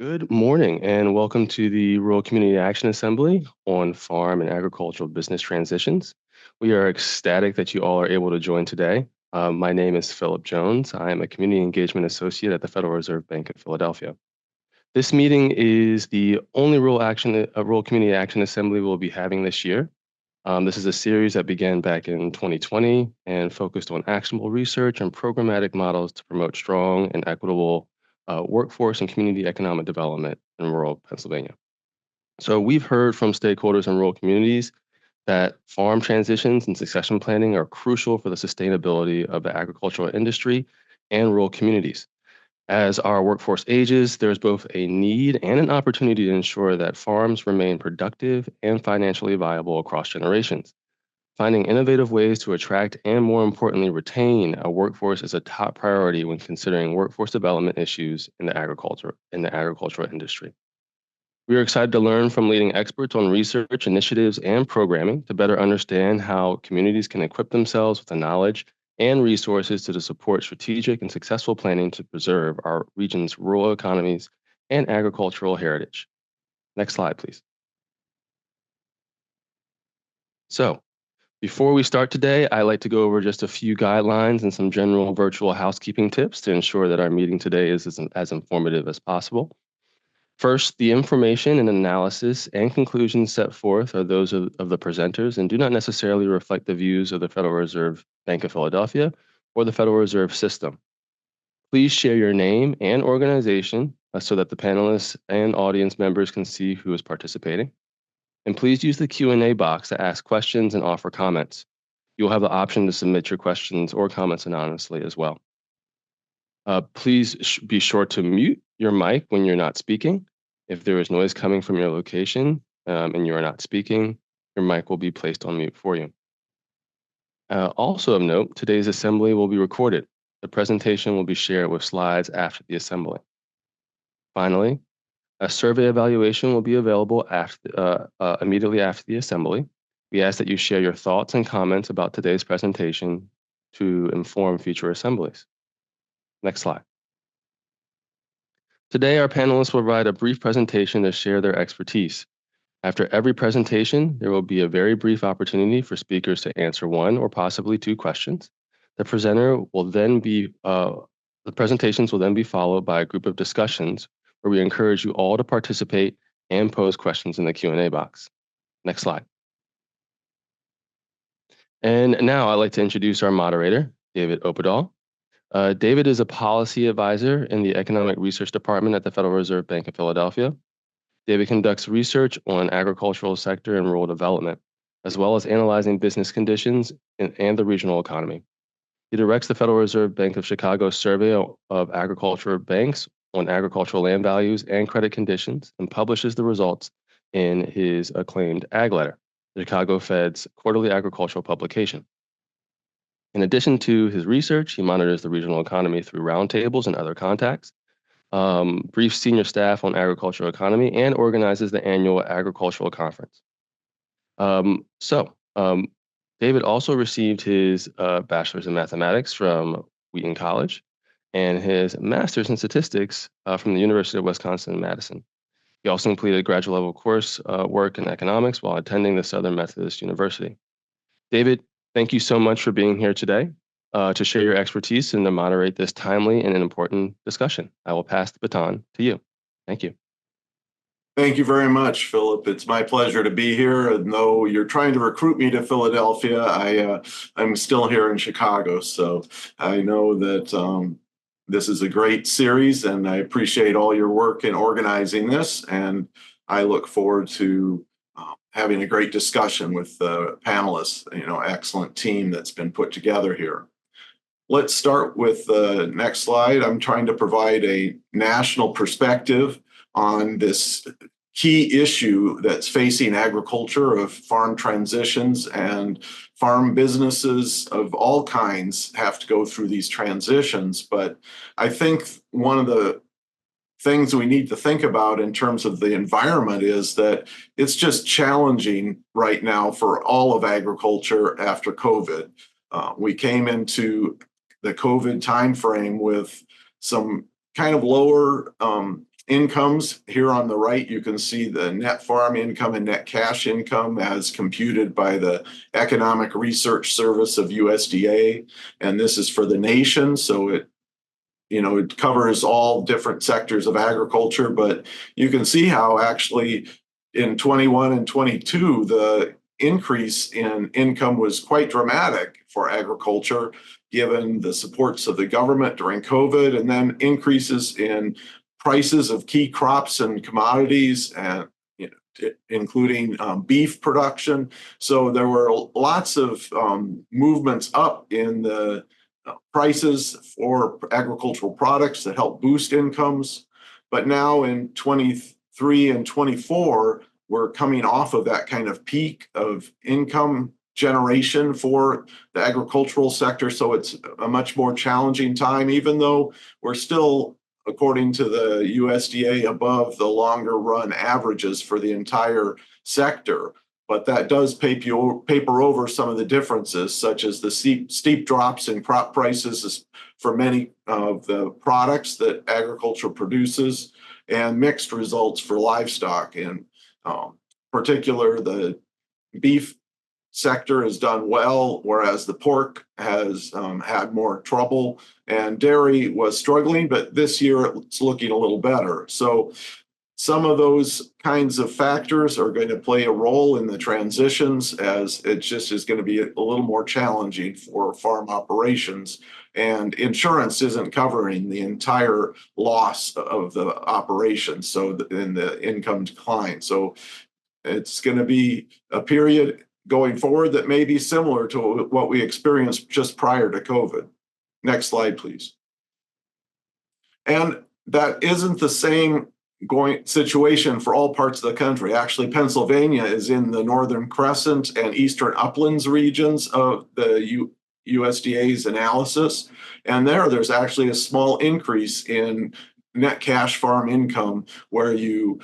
Good morning and welcome to the Rural Community Action Assembly on Farm and Agricultural Business Transitions. We are ecstatic that you all are able to join today. My name is Philip Jones. I am a Community Engagement Associate at the Federal Reserve Bank of Philadelphia. This meeting is the only Rural Community Action Assembly we'll be having this year. This is a series that began back in 2020 and focused on actionable research and programmatic models to promote strong and equitable workforce and community economic development in rural Pennsylvania. So we've heard from stakeholders in rural communities that farm transitions and succession planning are crucial for the sustainability of the agricultural industry and rural communities. As our workforce ages, there's both a need and an opportunity to ensure that farms remain productive and financially viable across generations. Finding innovative ways to attract and, more importantly, retain a workforce is a top priority when considering workforce development issues in the agricultural industry. We are excited to learn from leading experts on research, initiatives, and programming to better understand how communities can equip themselves with the knowledge and resources to support strategic and successful planning to preserve our region's rural economies and agricultural heritage. Next slide, please. So, before we start today, I'd like to go over just a few guidelines and some general virtual housekeeping tips to ensure that our meeting today is as informative as possible. First, the information and analysis and conclusions set forth are those of the presenters and do not necessarily reflect the views of the Federal Reserve Bank of Philadelphia or the Federal Reserve System. Please share your name and organization so that the panelists and audience members can see who is participating. And please use the Q&A box to ask questions and offer comments. You'll have the option to submit your questions or comments anonymously as well. Please be sure to mute your mic when you're not speaking. If there is noise coming from your location and you are not speaking, your mic will be placed on mute for you. Also of note, today's assembly will be recorded. The presentation will be shared with slides after the assembly. Finally, a survey evaluation will be available immediately after the assembly. We ask that you share your thoughts and comments about today's presentation to inform future assemblies. Next slide. Today, our panelists will provide a brief presentation to share their expertise. After every presentation, there will be a very brief opportunity for speakers to answer one or possibly two questions. The presentations will then be followed by a group of discussions where we encourage you all to participate and pose questions in the Q&A box. Next slide. And now I'd like to introduce our moderator, David Opedal. David is a policy advisor in the Economic Research Department at the Federal Reserve Bank of Philadelphia. David conducts research on agricultural sector and rural development, as well as analyzing business conditions and the regional economy. He directs the Federal Reserve Bank of Chicago's survey of agriculture banks on agricultural land values and credit conditions and publishes the results in his acclaimed Ag Letter, the Chicago Fed's quarterly agricultural publication. In addition to his research, he monitors the regional economy through roundtables and other contacts, briefs senior staff on agricultural economy, and organizes the annual agricultural conference. David also received his bachelor's in mathematics from Wheaton College and his master's in statistics from the University of Wisconsin-Madison. He also completed graduate level course work in economics while attending the Southern Methodist University. David, thank you so much for being here today to share your expertise and to moderate this timely and an important discussion. I will pass the baton to you. Thank you. Thank you very much, Philip. It's my pleasure to be here. And though you're trying to recruit me to Philadelphia, I'm still here in Chicago. So I know that this is a great series, and I appreciate all your work in organizing this. And I look forward to having a great discussion with the panelists, excellent team that's been put together here. Let's start with the next slide. I'm trying to provide a national perspective on this key issue that's facing agriculture of farm transitions, and farm businesses of all kinds have to go through these transitions. But I think one of the things we need to think about in terms of the environment is that it's just challenging right now for all of agriculture after COVID. We came into the COVID timeframe with some kind of lower incomes. Here on the right, you can see the net farm income and net cash income as computed by the Economic Research Service of USDA. And this is for the nation. So it covers all different sectors of agriculture, but you can see how actually in 21 and 22, the increase in income was quite dramatic for agriculture, given the supports of the government during COVID, and then increases in prices of key crops and commodities, and including beef production. So there were lots of movements up in the prices for agricultural products that help boost incomes. But now in 23 and 24, we're coming off of that kind of peak of income generation for the agricultural sector. So it's a much more challenging time, even though we're still, according to the USDA, above the longer run averages for the entire sector. But that does paper over some of the differences, such as the steep drops in crop prices for many of the products that agriculture produces, and mixed results for livestock. In particular, the beef sector has done well, whereas the pork has had more trouble, and dairy was struggling, but this year it's looking a little better. So some of those kinds of factors are going to play a role in the transitions, as it just is going to be a little more challenging for farm operations. And insurance isn't covering the entire loss of the operation, so in the income decline. So it's going to be a period going forward that may be similar to what we experienced just prior to COVID. Next slide, please. And that isn't the same situation for all parts of the country. Actually, Pennsylvania is in the Northern Crescent and Eastern Uplands regions of the USDA's analysis. And there's actually a small increase in net cash farm income, where you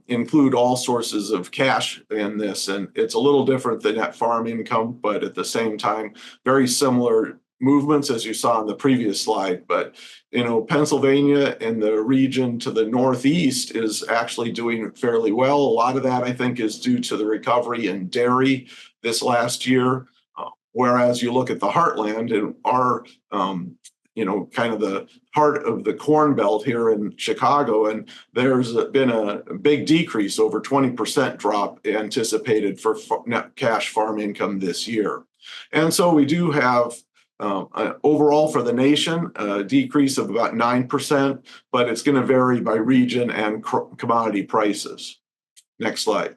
include all sources of cash in this. And it's a little different than net farm income, but at the same time, very similar movements as you saw in the previous slide. But Pennsylvania and the region to the northeast is actually doing fairly well. A lot of that, I think, is due to the recovery in dairy this last year. Whereas you look at the heartland and our kind of the heart of the Corn Belt here in Chicago, and there's been a big decrease, over 20% drop anticipated for net cash farm income this year. And so we do have overall for the nation a decrease of about 9%, but it's going to vary by region and commodity prices. Next slide.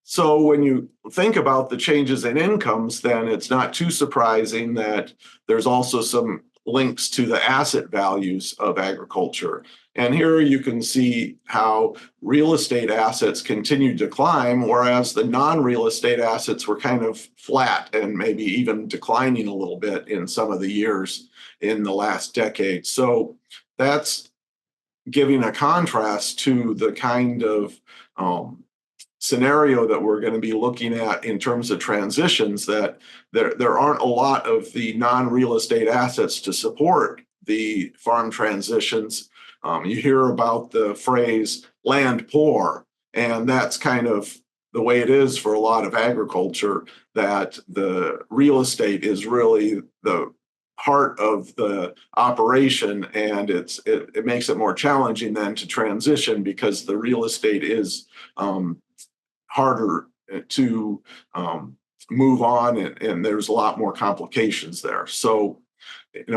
So when you think about the changes in incomes, then it's not too surprising that there's also some links to the asset values of agriculture. And here you can see how real estate assets continued to climb, whereas the non-real estate assets were kind of flat and maybe even declining a little bit in some of the years in the last decade. So that's giving a contrast to the kind of scenario that we're going to be looking at in terms of transitions, that there aren't a lot of the non-real estate assets to support the farm transitions. You hear about the phrase land poor, and that's kind of the way it is for a lot of agriculture, that the real estate is really the heart of the operation, and it makes it more challenging then to transition, because the real estate is harder to move on, and there's a lot more complications there. So,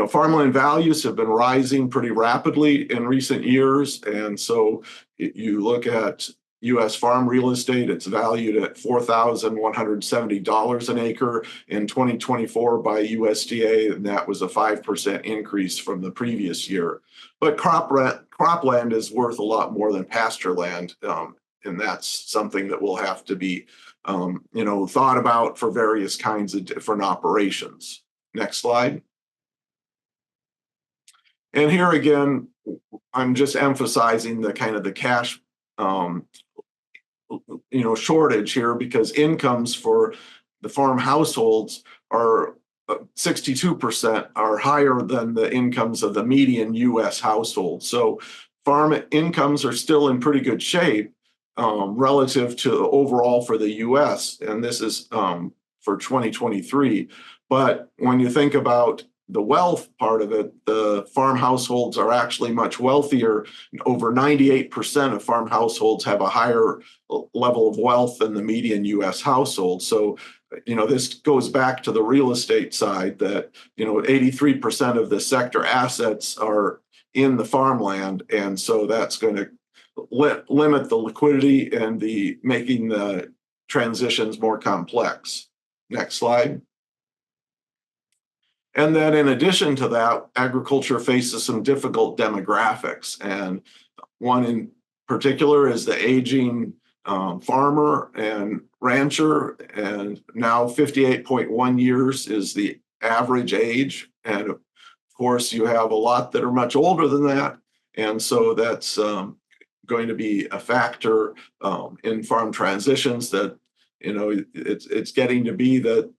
farmland values have been rising pretty rapidly in recent years. And so you look at U.S. farm real estate, it's valued at $4,170 an acre in 2024 by USDA, and that was a 5% increase from the previous year. But cropland is worth a lot more than pasture land, and that's something that will have to be thought about for various kinds of different operations. Next slide. And here again, I'm just emphasizing the kind of the cash shortage here, because incomes for the farm households are 62% are higher than the incomes of the median U.S. household. So farm incomes are still in pretty good shape relative to overall for the U.S. And this is for 2023. But when you think about the wealth part of it, the farm households are actually much wealthier. Over 98% of farm households have a higher level of wealth than the median U.S. household. So, this goes back to the real estate side that, 83% of the sector assets are in the farmland. And so that's going to limit the liquidity and making the transitions more complex. Next slide. And then in addition to that, agriculture faces some difficult demographics. And one in particular is the aging farmer and rancher. And now 58.1 years is the average age. And of course, you have a lot that are much older than that. And so that's going to be a factor in farm transitions that, it's getting to be that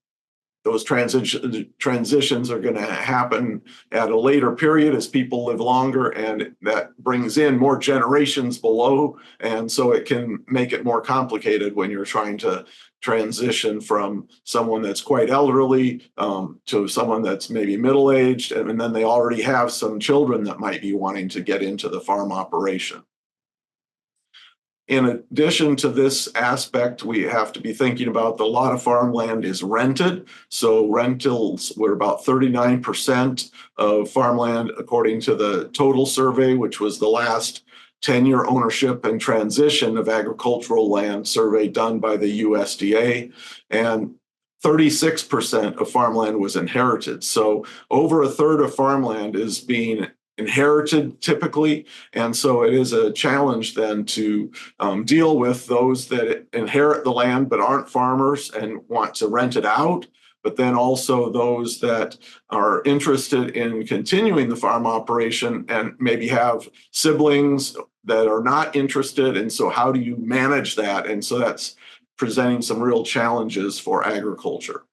those transitions are going to happen at a later period as people live longer, and that brings in more generations below. And so it can make it more complicated when you're trying to transition from someone that's quite elderly to someone that's maybe middle-aged, and then they already have some children that might be wanting to get into the farm operation. In addition to this aspect, we have to be thinking about a lot of farmland is rented. So rentals were about 39% of farmland, according to the total survey, which was the last 10-year ownership and transition of agricultural land survey done by the USDA. And 36% of farmland was inherited. So over a third of farmland is being inherited typically. And so it is a challenge then to deal with those that inherit the land but aren't farmers and want to rent it out, but then also those that are interested in continuing the farm operation and maybe have siblings that are not interested. And so how do you manage that? And so that's presenting some real challenges for agriculture.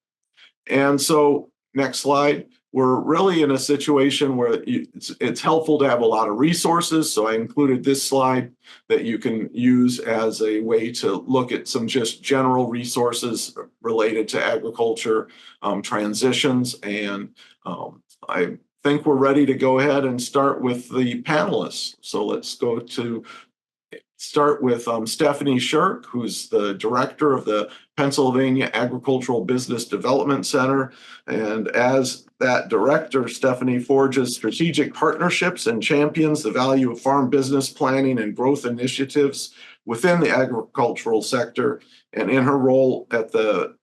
And so next slide. We're really in a situation where it's helpful to have a lot of resources. So I included this slide that you can use as a way to look at some just general resources related to agriculture transitions. And I think we're ready to go ahead and start with the panelists. So let's start with Stephanie Shirk, who's the director of the Pennsylvania Agricultural Business Development Center. And as that director, Stephanie forges strategic partnerships and champions the value of farm business planning and growth initiatives within the agricultural sector. And in her role at the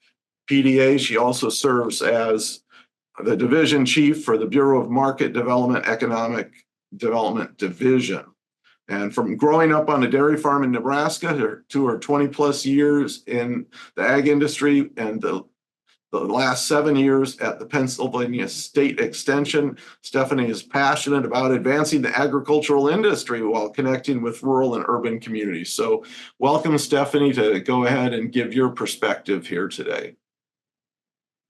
PDA, she also serves as the division chief for the Bureau of Market Development Economic Development Division. And from growing up on a dairy farm in Nebraska to her 20 plus years in the ag industry and the last 7 years at the Pennsylvania State Extension, Stephanie is passionate about advancing the agricultural industry while connecting with rural and urban communities. So welcome, Stephanie, to go ahead and give your perspective here today.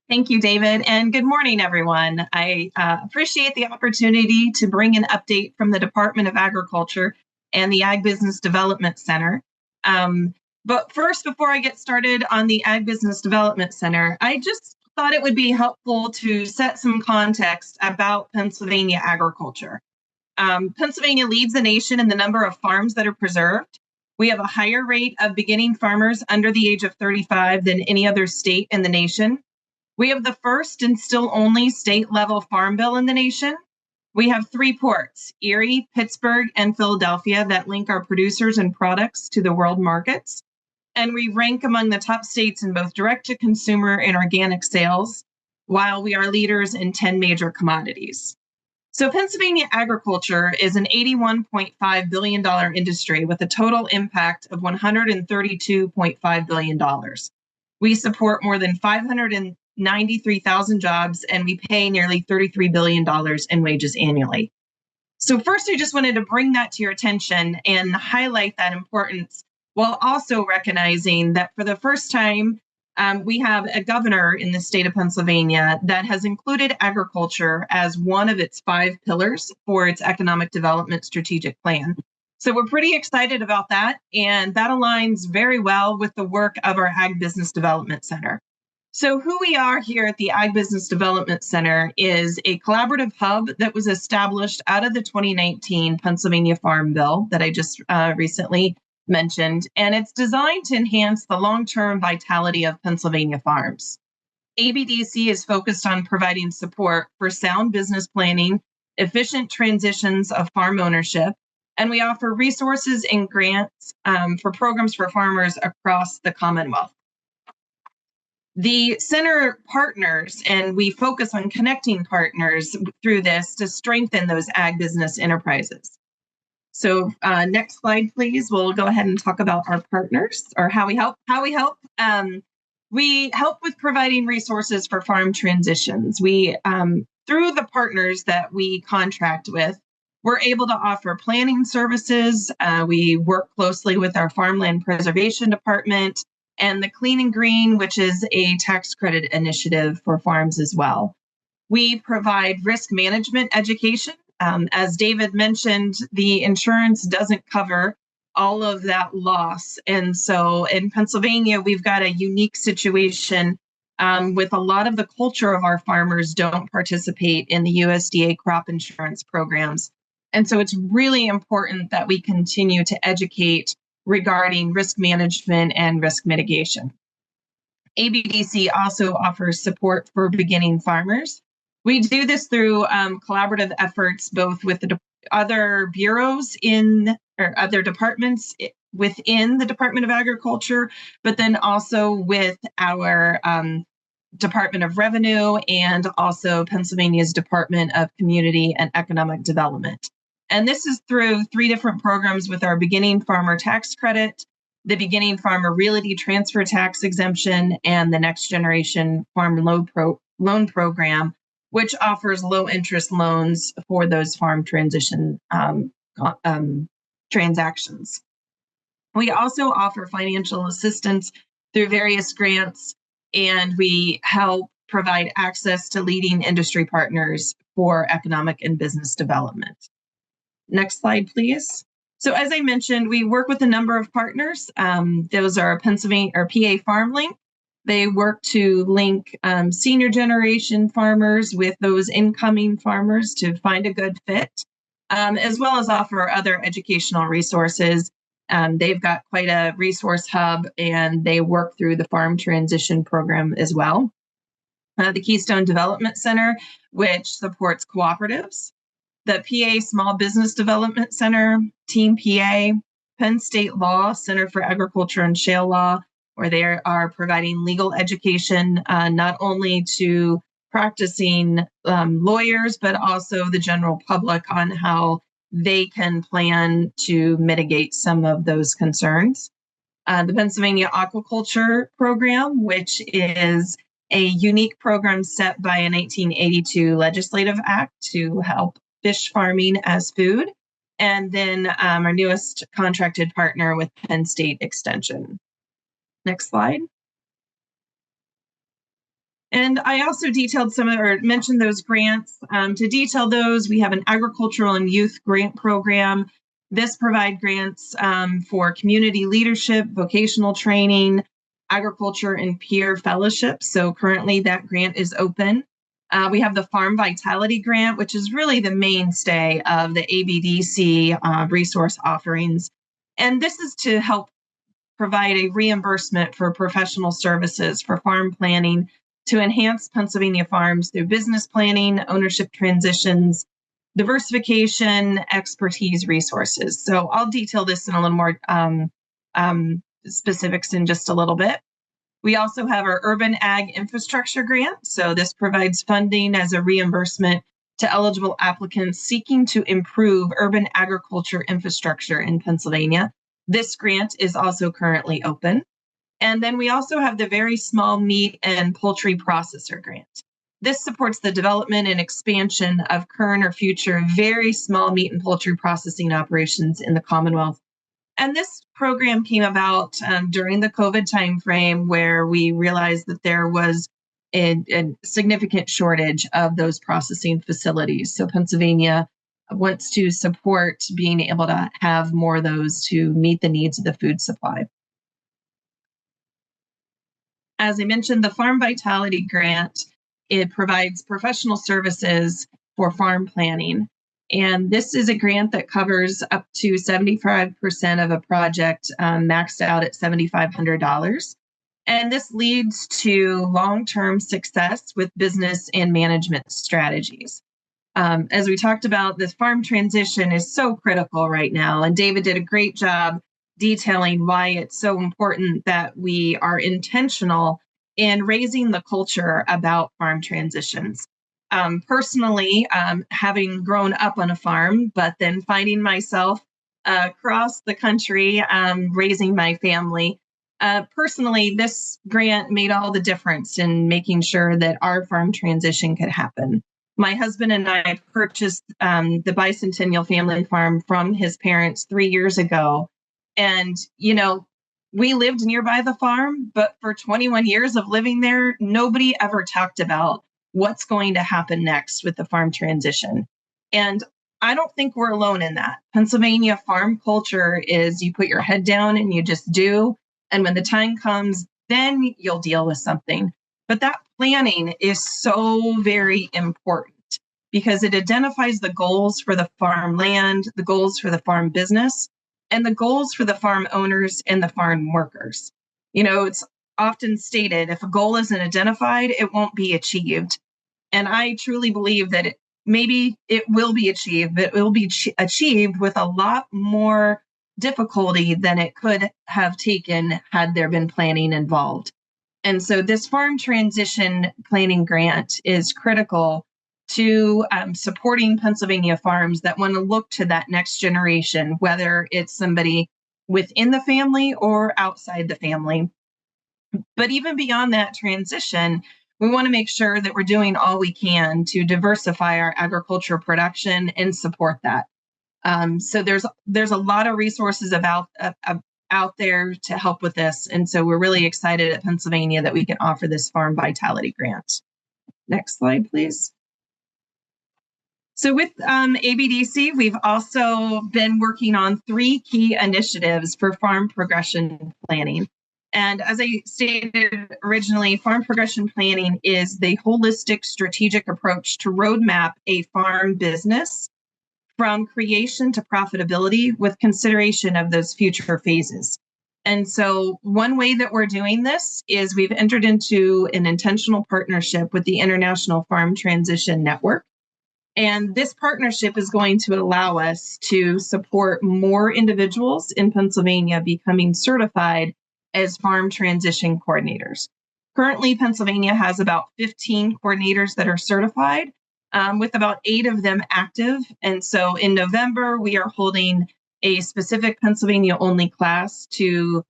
Thank you, David, and good morning, everyone. I appreciate the opportunity to bring an update from the Department of Agriculture and the Ag Business Development Center. But first, before I get started on the Ag Business Development Center, I just thought it would be helpful to set some context about Pennsylvania agriculture. Pennsylvania leads the nation in the number of farms that are preserved. We have a higher rate of beginning farmers under the age of 35 than any other state in the nation. We have the first and still only state-level farm bill in the nation. We have 3 ports, Erie, Pittsburgh, and Philadelphia, that link our producers and products to the world markets. And we rank among the top states in both direct-to-consumer and organic sales, while we are leaders in 10 major commodities. So Pennsylvania agriculture is an $81.5 billion industry with a total impact of $132.5 billion. We support more than 593,000 jobs, and we pay nearly $33 billion in wages annually. So first, I just wanted to bring that to your attention and highlight that importance, while also recognizing that for the first time, We have a governor in the state of Pennsylvania that has included agriculture as one of its 5 pillars for its economic development strategic plan. So we're pretty excited about that, and that aligns very well with the work of our Ag Business Development Center. So who we are here at the Ag Business Development Center is a collaborative hub that was established out of the 2019 Pennsylvania Farm Bill that I just recently mentioned, and it's designed to enhance the long-term vitality of Pennsylvania farms. ABDC is focused on providing support for sound business planning, efficient transitions of farm ownership, and we offer resources and grants for programs for farmers across the Commonwealth. The center partners, and we focus on connecting partners through this to strengthen those ag business enterprises. So next slide, please. We'll go ahead and talk about our partners or how we help. We help with providing resources for farm transitions. We, through the partners that we contract with, we're able to offer planning services. We work closely with our Farmland Preservation Department and the Clean and Green, which is a tax credit initiative for farms as well. We provide risk management education. As David mentioned, the insurance doesn't cover all of that loss. And so in Pennsylvania, we've got a unique situation with a lot of the culture of our farmers don't participate in the USDA crop insurance programs. And so it's really important that we continue to educate regarding risk management and risk mitigation. ABDC also offers support for beginning farmers. We do this through collaborative efforts, both with the other bureaus or other departments within the Department of Agriculture, but then also with our Department of Revenue and also Pennsylvania's Department of Community and Economic Development. And this is through 3 different programs with our Beginning Farmer Tax Credit, the Beginning Farmer Realty Transfer Tax Exemption, and the Next Generation Farm Loan Program, which offers low interest loans for those farm transition transactions. We also offer financial assistance through various grants, and we help provide access to leading industry partners for economic and business development. Next slide, please. So as I mentioned, we work with a number of partners. Those are Pennsylvania or PA FarmLink. They work to link senior generation farmers with those incoming farmers to find a good fit, as well as offer other educational resources. They've got quite a resource hub, and they work through the farm transition program as well. The Keystone Development Center, which supports cooperatives. The PA Small Business Development Center, Team PA, Penn State Law Center for Agriculture and Shale Law, where they are providing legal education, not only to practicing lawyers, but also the general public on how they can plan to mitigate some of those concerns. The Pennsylvania Aquaculture Program, which is a unique program set by a 1982 legislative act to help fish farming as food. And then our newest contracted partner with Penn State Extension. Next slide. And I also detailed mentioned those grants. To detail those, we have an agricultural and youth grant program. This provides grants for community leadership, vocational training, agriculture, and peer fellowships. So currently that grant is open. We have the Farm Vitality Grant, which is really the mainstay of the ABDC resource offerings. And this is to help provide a reimbursement for professional services for farm planning to enhance Pennsylvania farms through business planning, ownership transitions, diversification, expertise, resources. So I'll detail this in a little more specifics in just a little bit. We also have our Urban Ag Infrastructure Grant. So this provides funding as a reimbursement to eligible applicants seeking to improve urban agriculture infrastructure in Pennsylvania. This grant is also currently open. And then we also have the Very Small Meat and Poultry Processor Grant. This supports the development and expansion of current or future very small meat and poultry processing operations in the Commonwealth. And this program came about during the COVID timeframe, where we realized that there was a significant shortage of those processing facilities. So Pennsylvania wants to support being able to have more of those to meet the needs of the food supply. As I mentioned, the Farm Vitality Grant, it provides professional services for farm planning. And this is a grant that covers up to 75% of a project, maxed out at $7,500. And this leads to long-term success with business and management strategies. As we talked about, this farm transition is so critical right now. And David did a great job detailing why it's so important that we are intentional in raising the culture about farm transitions. Personally, having grown up on a farm, but then finding myself across the country raising my family, personally, this grant made all the difference in making sure that our farm transition could happen. My husband and I purchased the Bicentennial Family Farm from his parents 3 years ago. And, we lived nearby the farm, but for 21 years of living there, nobody ever talked about what's going to happen next with the farm transition. And I don't think we're alone in that. Pennsylvania farm culture is you put your head down and you just do. And when the time comes, then you'll deal with something. But that planning is so very important because it identifies the goals for the farmland, the goals for the farm business, and the goals for the farm owners and the farm workers. It's often stated, if a goal isn't identified, it won't be achieved. And I truly believe that maybe it will be achieved, but it will be achieved with a lot more difficulty than it could have taken had there been planning involved. And so this farm transition planning grant is critical to supporting Pennsylvania farms that want to look to that next generation, whether it's somebody within the family or outside the family. But even beyond that transition, we want to make sure that we're doing all we can to diversify our agriculture production and support that. So there's a lot of resources out there to help with this. And so we're really excited at Pennsylvania that we can offer this Farm Vitality Grant. Next slide, please. So with ABDC, we've also been working on 3 key initiatives for farm progression planning. And as I stated originally, farm progression planning is the holistic strategic approach to roadmap a farm business from creation to profitability with consideration of those future phases. And so one way that we're doing this is we've entered into an intentional partnership with the International Farm Transition Network. And this partnership is going to allow us to support more individuals in Pennsylvania becoming certified as farm transition coordinators. Currently, Pennsylvania has about 15 coordinators that are certified, with about 8 of them active. And so in November, we are holding a specific Pennsylvania-only class to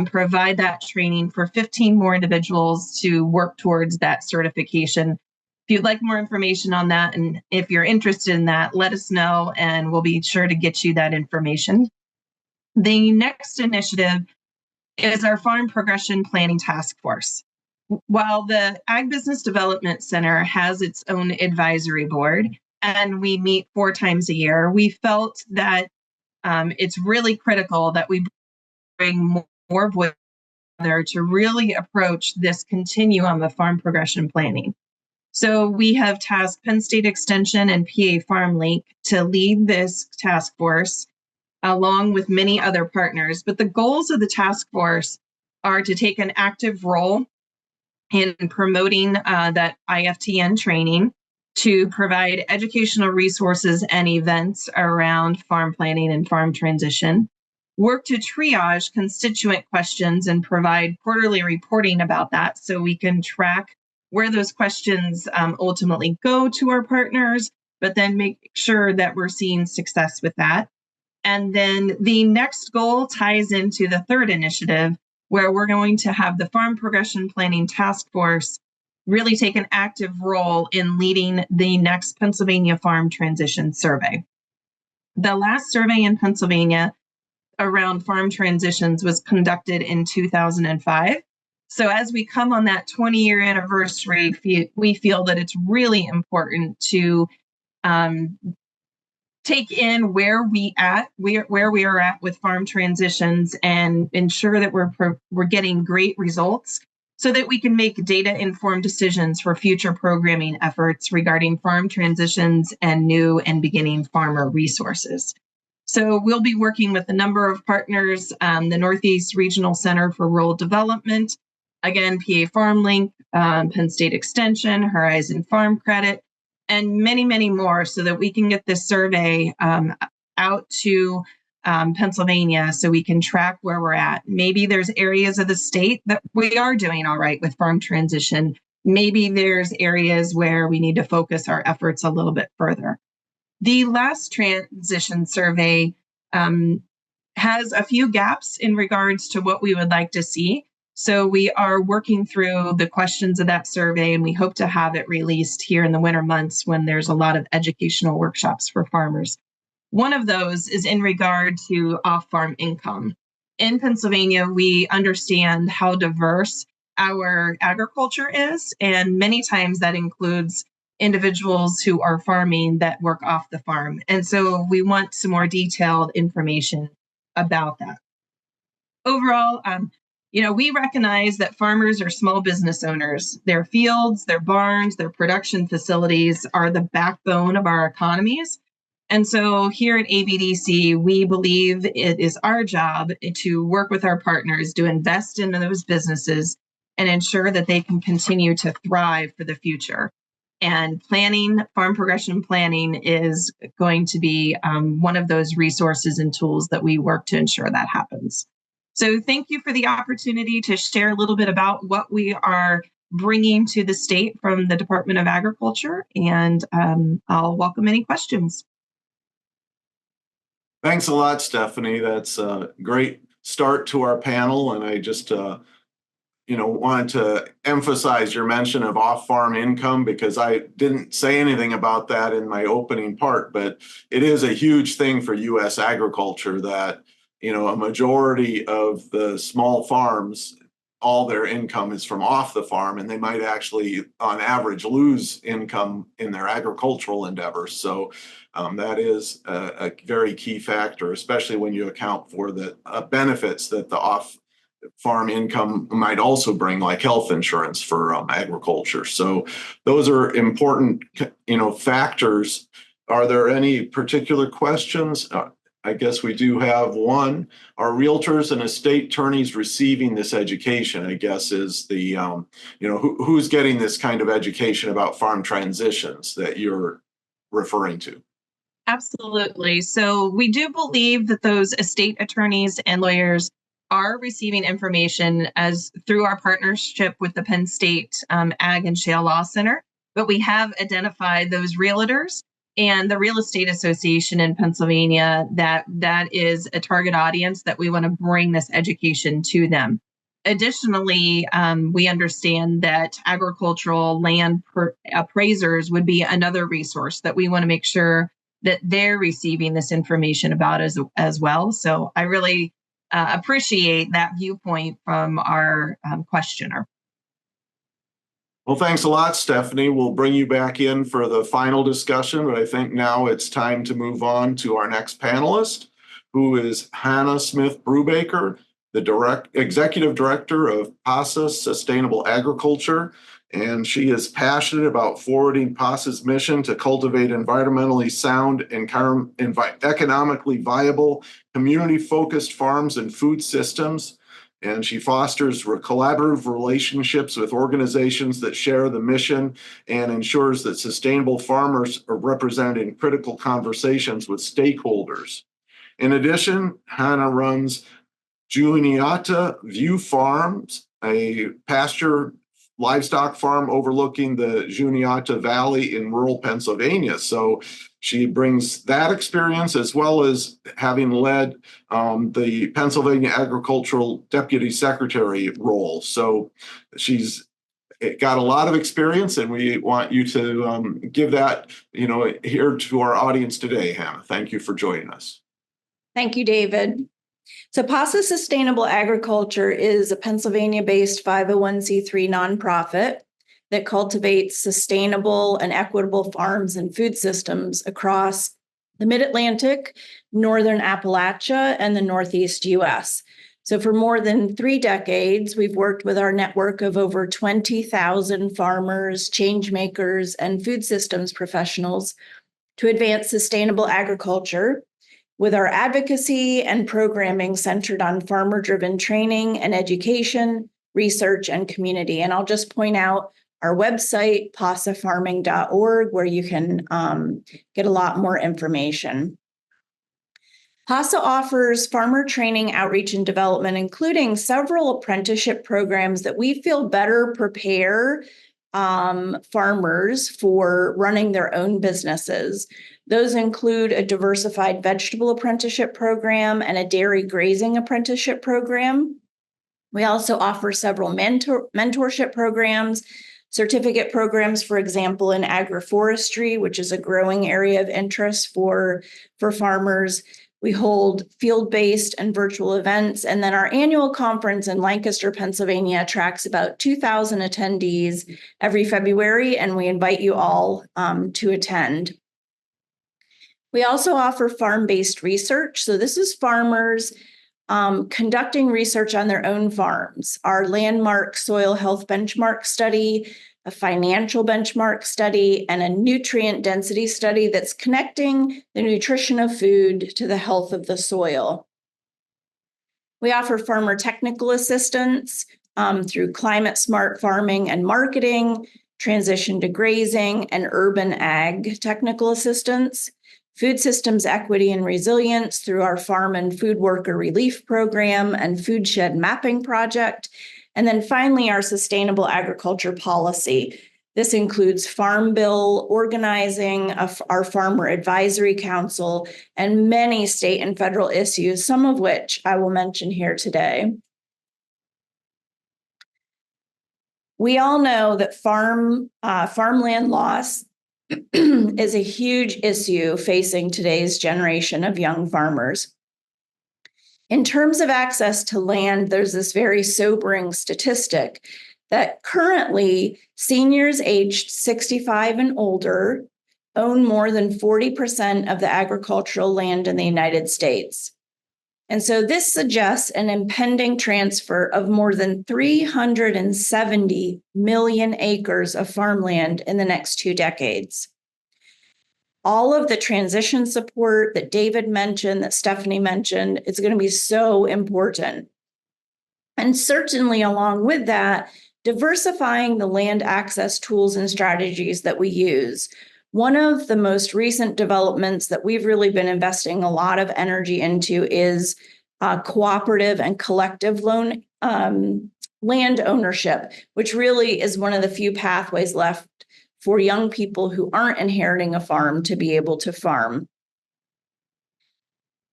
provide that training for 15 more individuals to work towards that certification. If you'd like more information on that, and if you're interested in that, let us know, and we'll be sure to get you that information. The next initiative is our Farm Progression Planning Task Force. While the Ag Business Development Center has its own advisory board, and we meet 4 times a year, we felt that it's really critical that we bring more voice together to really approach this continuum of farm progression planning. So we have tasked Penn State Extension and PA Farm Link to lead this task force, along with many other partners. But the goals of the task force are to take an active role in promoting that IFTN training, to provide educational resources and events around farm planning and farm transition, work to triage constituent questions and provide quarterly reporting about that so we can track where those questions ultimately go to our partners, but then make sure that we're seeing success with that. And then the next goal ties into the 3rd initiative, where we're going to have the Farm Progression Planning Task Force really take an active role in leading the next Pennsylvania Farm Transition Survey. The last survey in Pennsylvania around farm transitions was conducted in 2005. So as we come on that 20-year anniversary, we feel that it's really important to take in where we are at with farm transitions and ensure that we're getting great results so that we can make data-informed decisions for future programming efforts regarding farm transitions and new and beginning farmer resources. So we'll be working with a number of partners, the Northeast Regional Center for Rural Development, again, PA FarmLink, Penn State Extension, Horizon Farm Credit, and many, many more so that we can get this survey out to Pennsylvania so we can track where we're at. Maybe there's areas of the state that we are doing all right with farm transition. Maybe there's areas where we need to focus our efforts a little bit further. The last transition survey has a few gaps in regards to what we would like to see. So we are working through the questions of that survey, and we hope to have it released here in the winter months when there's a lot of educational workshops for farmers. One of those is in regard to off-farm income. In Pennsylvania, we understand how diverse our agriculture is, and many times that includes individuals who are farming that work off the farm. And so we want some more detailed information about that. Overall, we recognize that farmers are small business owners. Their fields, their barns, their production facilities are the backbone of our economies. And so here at ABDC, we believe it is our job to work with our partners to invest in those businesses and ensure that they can continue to thrive for the future. And farm progression planning is going to be one of those resources and tools that we work to ensure that happens. So thank you for the opportunity to share a little bit about what we are bringing to the state from the Department of Agriculture, and I'll welcome any questions. Thanks a lot, Stephanie. That's a great start to our panel, and I just wanted to emphasize your mention of off-farm income because I didn't say anything about that in my opening part, but it is a huge thing for U.S. agriculture that, a majority of the small farms, all their income is from off the farm, and they might actually, on average, lose income in their agricultural endeavors. So that is a very key factor, especially when you account for the benefits that the off-farm income might also bring, like health insurance for agriculture. So those are important, factors. Are there any particular questions? I guess we do have one. Are realtors and estate attorneys receiving this education? I guess is the, who's getting this kind of education about farm transitions that you're referring to? Absolutely. So we do believe that those estate attorneys and lawyers are receiving information as through our partnership with the Penn State Ag and Shale Law Center, but we have identified those realtors and the Real Estate Association in Pennsylvania that is a target audience that we want to bring this education to them. Additionally, we understand that agricultural land appraisers would be another resource that we want to make sure that they're receiving this information about as well. So I really appreciate that viewpoint from our questioner. Well, thanks a lot, Stephanie. We'll bring you back in for the final discussion, but I think now it's time to move on to our next panelist, who is Hannah Smith Brubaker, the Executive Director of PASA Sustainable Agriculture, and she is passionate about forwarding PASA's mission to cultivate environmentally sound and economically viable, community-focused farms and food systems. And she fosters collaborative relationships with organizations that share the mission and ensures that sustainable farmers are represented in critical conversations with stakeholders. In addition, Hannah runs Juniata View Farms, a pasture livestock farm overlooking the Juniata Valley in rural Pennsylvania. So she brings that experience as well as having led the Pennsylvania Agricultural Deputy Secretary role. So she's got a lot of experience, and we want you to give that, here to our audience today, Hannah. Thank you for joining us. Thank you, David. So PASA Sustainable Agriculture is a Pennsylvania-based 501c3 nonprofit that cultivates sustainable and equitable farms and food systems across the Mid-Atlantic, Northern Appalachia, and the Northeast U.S. So for more than 3 decades, we've worked with our network of over 20,000 farmers, change makers, and food systems professionals to advance sustainable agriculture with our advocacy and programming centered on farmer-driven training and education, research, and community. And I'll just point out our website, pasafarming.org, where you can get a lot more information. PASA offers farmer training, outreach, and development, including several apprenticeship programs that we feel better prepare farmers for running their own businesses. Those include a diversified vegetable apprenticeship program and a dairy grazing apprenticeship program. We also offer several mentorship programs, certificate programs, for example, in agroforestry, which is a growing area of interest for farmers. We hold field-based and virtual events, and then our annual conference in Lancaster, Pennsylvania attracts about 2,000 attendees every February, and we invite you all to attend. We also offer farm-based research. So this is farmers conducting research on their own farms. Our landmark soil health benchmark study, a financial benchmark study, and a nutrient density study that's connecting the nutrition of food to the health of the soil. We offer farmer technical assistance through climate smart farming and marketing, transition to grazing, and urban ag technical assistance. Food systems equity and resilience through our farm and food worker relief program and food shed mapping project. And then finally, our sustainable agriculture policy. This includes Farm Bill organizing, our Farmer Advisory Council, and many state and federal issues, some of which I will mention here today. We all know that farmland loss is a huge issue facing today's generation of young farmers. In terms of access to land, there's this very sobering statistic that currently seniors aged 65 and older own more than 40% of the agricultural land in the United States. And so this suggests an impending transfer of more than 370 million acres of farmland in the next 2 decades. All of the transition support that David mentioned, that Stephanie mentioned, is going to be so important. And certainly along with that, diversifying the land access tools and strategies that we use. One of the most recent developments that we've really been investing a lot of energy into is cooperative and collective land ownership, which really is one of the few pathways left for young people who aren't inheriting a farm to be able to farm.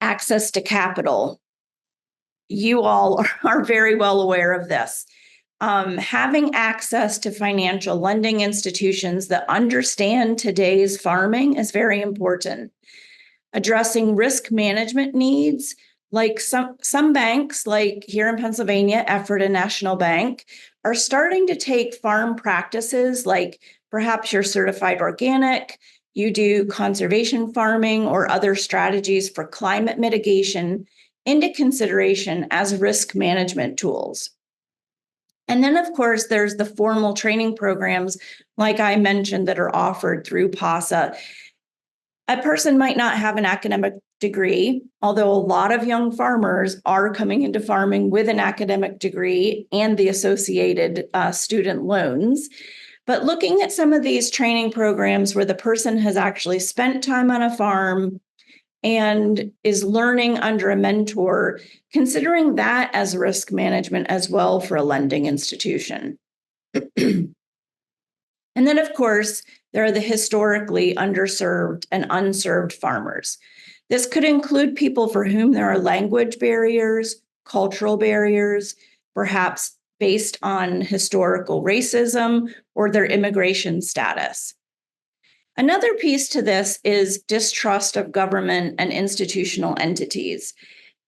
Access to capital. You all are very well aware of this. Having access to financial lending institutions that understand today's farming is very important. Addressing risk management needs, like some banks, like here in Pennsylvania, Ephrata National Bank, are starting to take farm practices like perhaps you're certified organic, you do conservation farming or other strategies for climate mitigation into consideration as risk management tools. And then, of course, there's the formal training programs, like I mentioned, that are offered through PASA. A person might not have an academic degree, although a lot of young farmers are coming into farming with an academic degree and the associated student loans. But looking at some of these training programs where the person has actually spent time on a farm and is learning under a mentor, considering that as risk management as well for a lending institution. And then, of course, there are the historically underserved and unserved farmers. This could include people for whom there are language barriers, cultural barriers, perhaps based on historical racism or their immigration status. Another piece to this is distrust of government and institutional entities.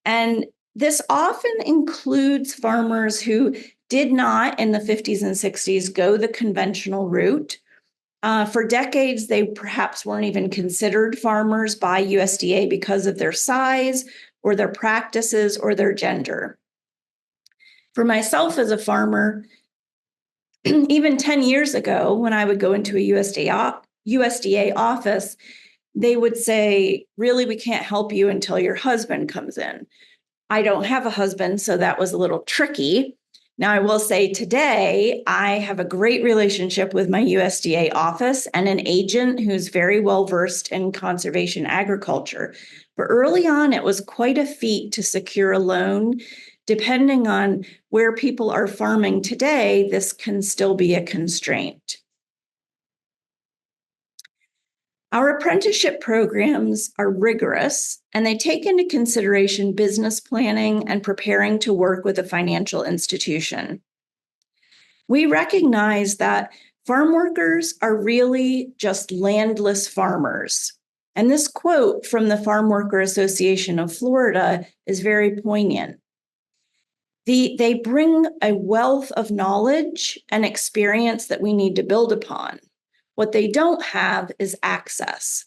And This often includes farmers who did not in the 50s and 60s go the conventional route. For decades, they perhaps weren't even considered farmers by USDA because of their size or their practices or their gender. For myself as a farmer, even 10 years ago, when I would go into a USDA office, they would say, really, we can't help you until your husband comes in. I don't have a husband, so that was a little tricky. Now, I will say today, I have a great relationship with my USDA office and an agent who's very well versed in conservation agriculture. But early on, it was quite a feat to secure a loan. Depending on where people are farming today, this can still be a constraint. Our apprenticeship programs are rigorous, and they take into consideration business planning and preparing to work with a financial institution. We recognize that farm workers are really just landless farmers. And this quote from the Farm Worker Association of Florida is very poignant. They bring a wealth of knowledge and experience that we need to build upon. What they don't have is access.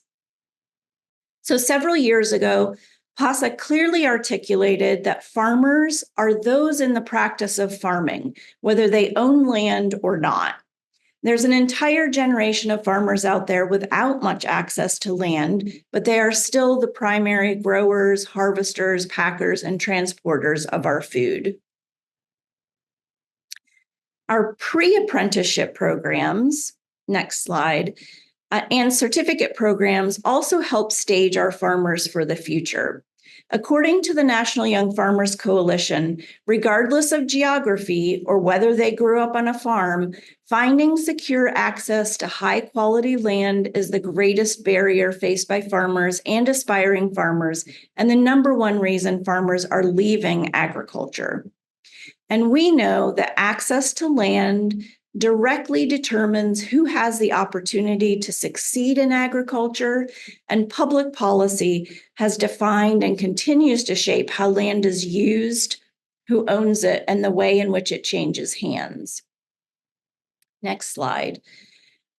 So several years ago, PASA clearly articulated that farmers are those in the practice of farming, whether they own land or not. There's an entire generation of farmers out there without much access to land, but they are still the primary growers, harvesters, packers, and transporters of our food. Our pre-apprenticeship programs, next slide, and certificate programs also help stage our farmers for the future. According to the National Young Farmers Coalition, regardless of geography or whether they grew up on a farm, finding secure access to high-quality land is the greatest barrier faced by farmers and aspiring farmers, and the number one reason farmers are leaving agriculture. And we know that access to land directly determines who has the opportunity to succeed in agriculture, and public policy has defined and continues to shape how land is used, who owns it, and the way in which it changes hands. Next slide.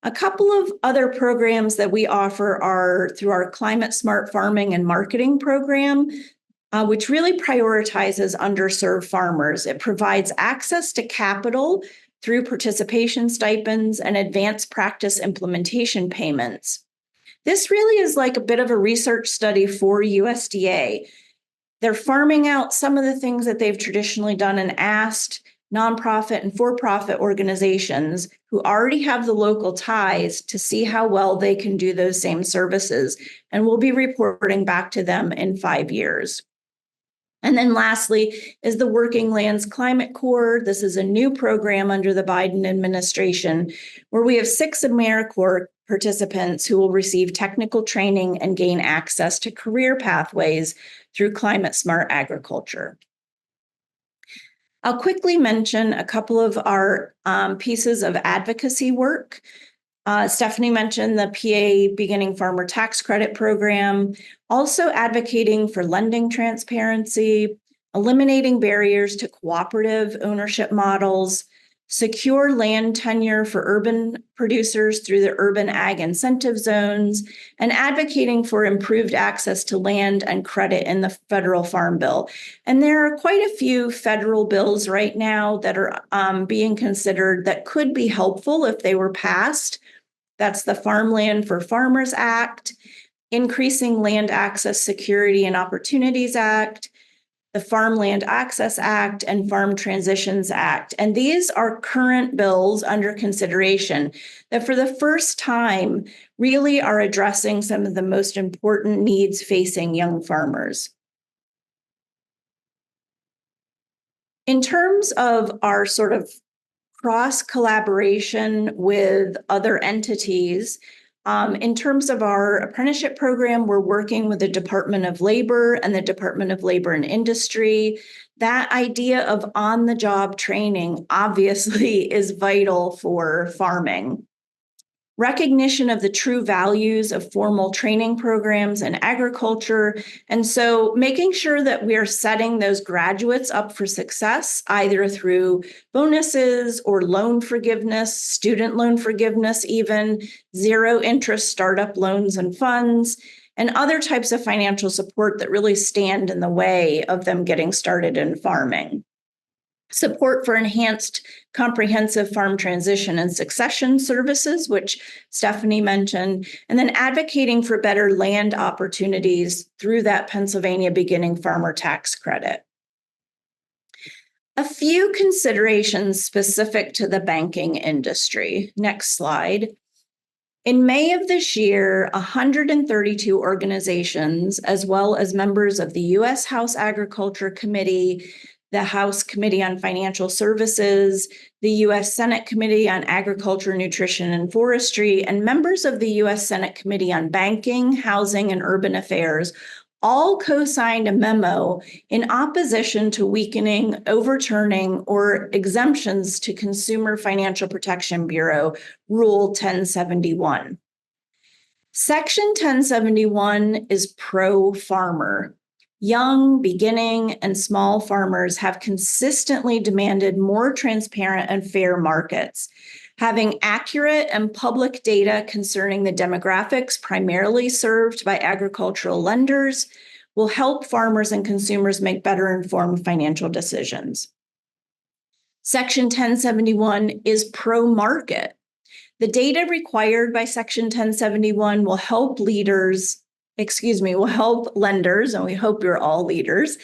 A couple of other programs that we offer are through our Climate Smart Farming and Marketing program, which really prioritizes underserved farmers. It provides access to capital through participation stipends and advanced practice implementation payments. This really is like a bit of a research study for USDA. They're farming out some of the things that they've traditionally done and asked nonprofit and for-profit organizations who already have the local ties to see how well they can do those same services. And we'll be reporting back to them in 5 years. And then lastly is the Working Lands Climate Corps. This is a new program under the Biden administration where we have 6 AmeriCorps participants who will receive technical training and gain access to career pathways through climate smart agriculture. I'll quickly mention a couple of our pieces of advocacy work. Stephanie mentioned the PA Beginning Farmer Tax Credit Program, also advocating for lending transparency, eliminating barriers to cooperative ownership models, secure land tenure for urban producers through the urban ag incentive zones, and advocating for improved access to land and credit in the federal farm bill. And there are quite a few federal bills right now that are being considered that could be helpful if they were passed. That's the Farmland for Farmers Act, Increasing Land Access Security and Opportunities Act, the Farmland Access Act, and Farm Transitions Act. And these are current bills under consideration that for the first time really are addressing some of the most important needs facing young farmers. In terms of our sort of cross collaboration with other entities, in terms of our apprenticeship program, we're working with the Department of Labor and the Department of Labor and Industry. That idea of on-the-job training obviously is vital for farming. recognition of the true values of formal training programs in agriculture. And so making sure that we're setting those graduates up for success, either through bonuses or loan forgiveness, student loan forgiveness, even zero interest startup loans and funds, and other types of financial support that really stand in the way of them getting started in farming. Support for enhanced comprehensive farm transition and succession services, which Stephanie mentioned, and then advocating for better land opportunities through that Pennsylvania Beginning Farmer Tax Credit. A few considerations specific to the banking industry. Next slide. In May of this year, 132 organizations, as well as members of the U.S. House Agriculture Committee, the House Committee on Financial Services, the U.S. Senate Committee on Agriculture, Nutrition, and Forestry, and members of the U.S. Senate Committee on Banking, Housing, and Urban Affairs all co-signed a memo in opposition to weakening, overturning, or exemptions to Consumer Financial Protection Bureau Rule 1071. Section 1071 is pro-farmer. Young, beginning, and small farmers have consistently demanded more transparent and fair markets. Having accurate and public data concerning the demographics primarily served by agricultural lenders will help farmers and consumers make better informed financial decisions. Section 1071 is pro-market. The data required by Section 1071 will help lenders, and we hope you're all leaders,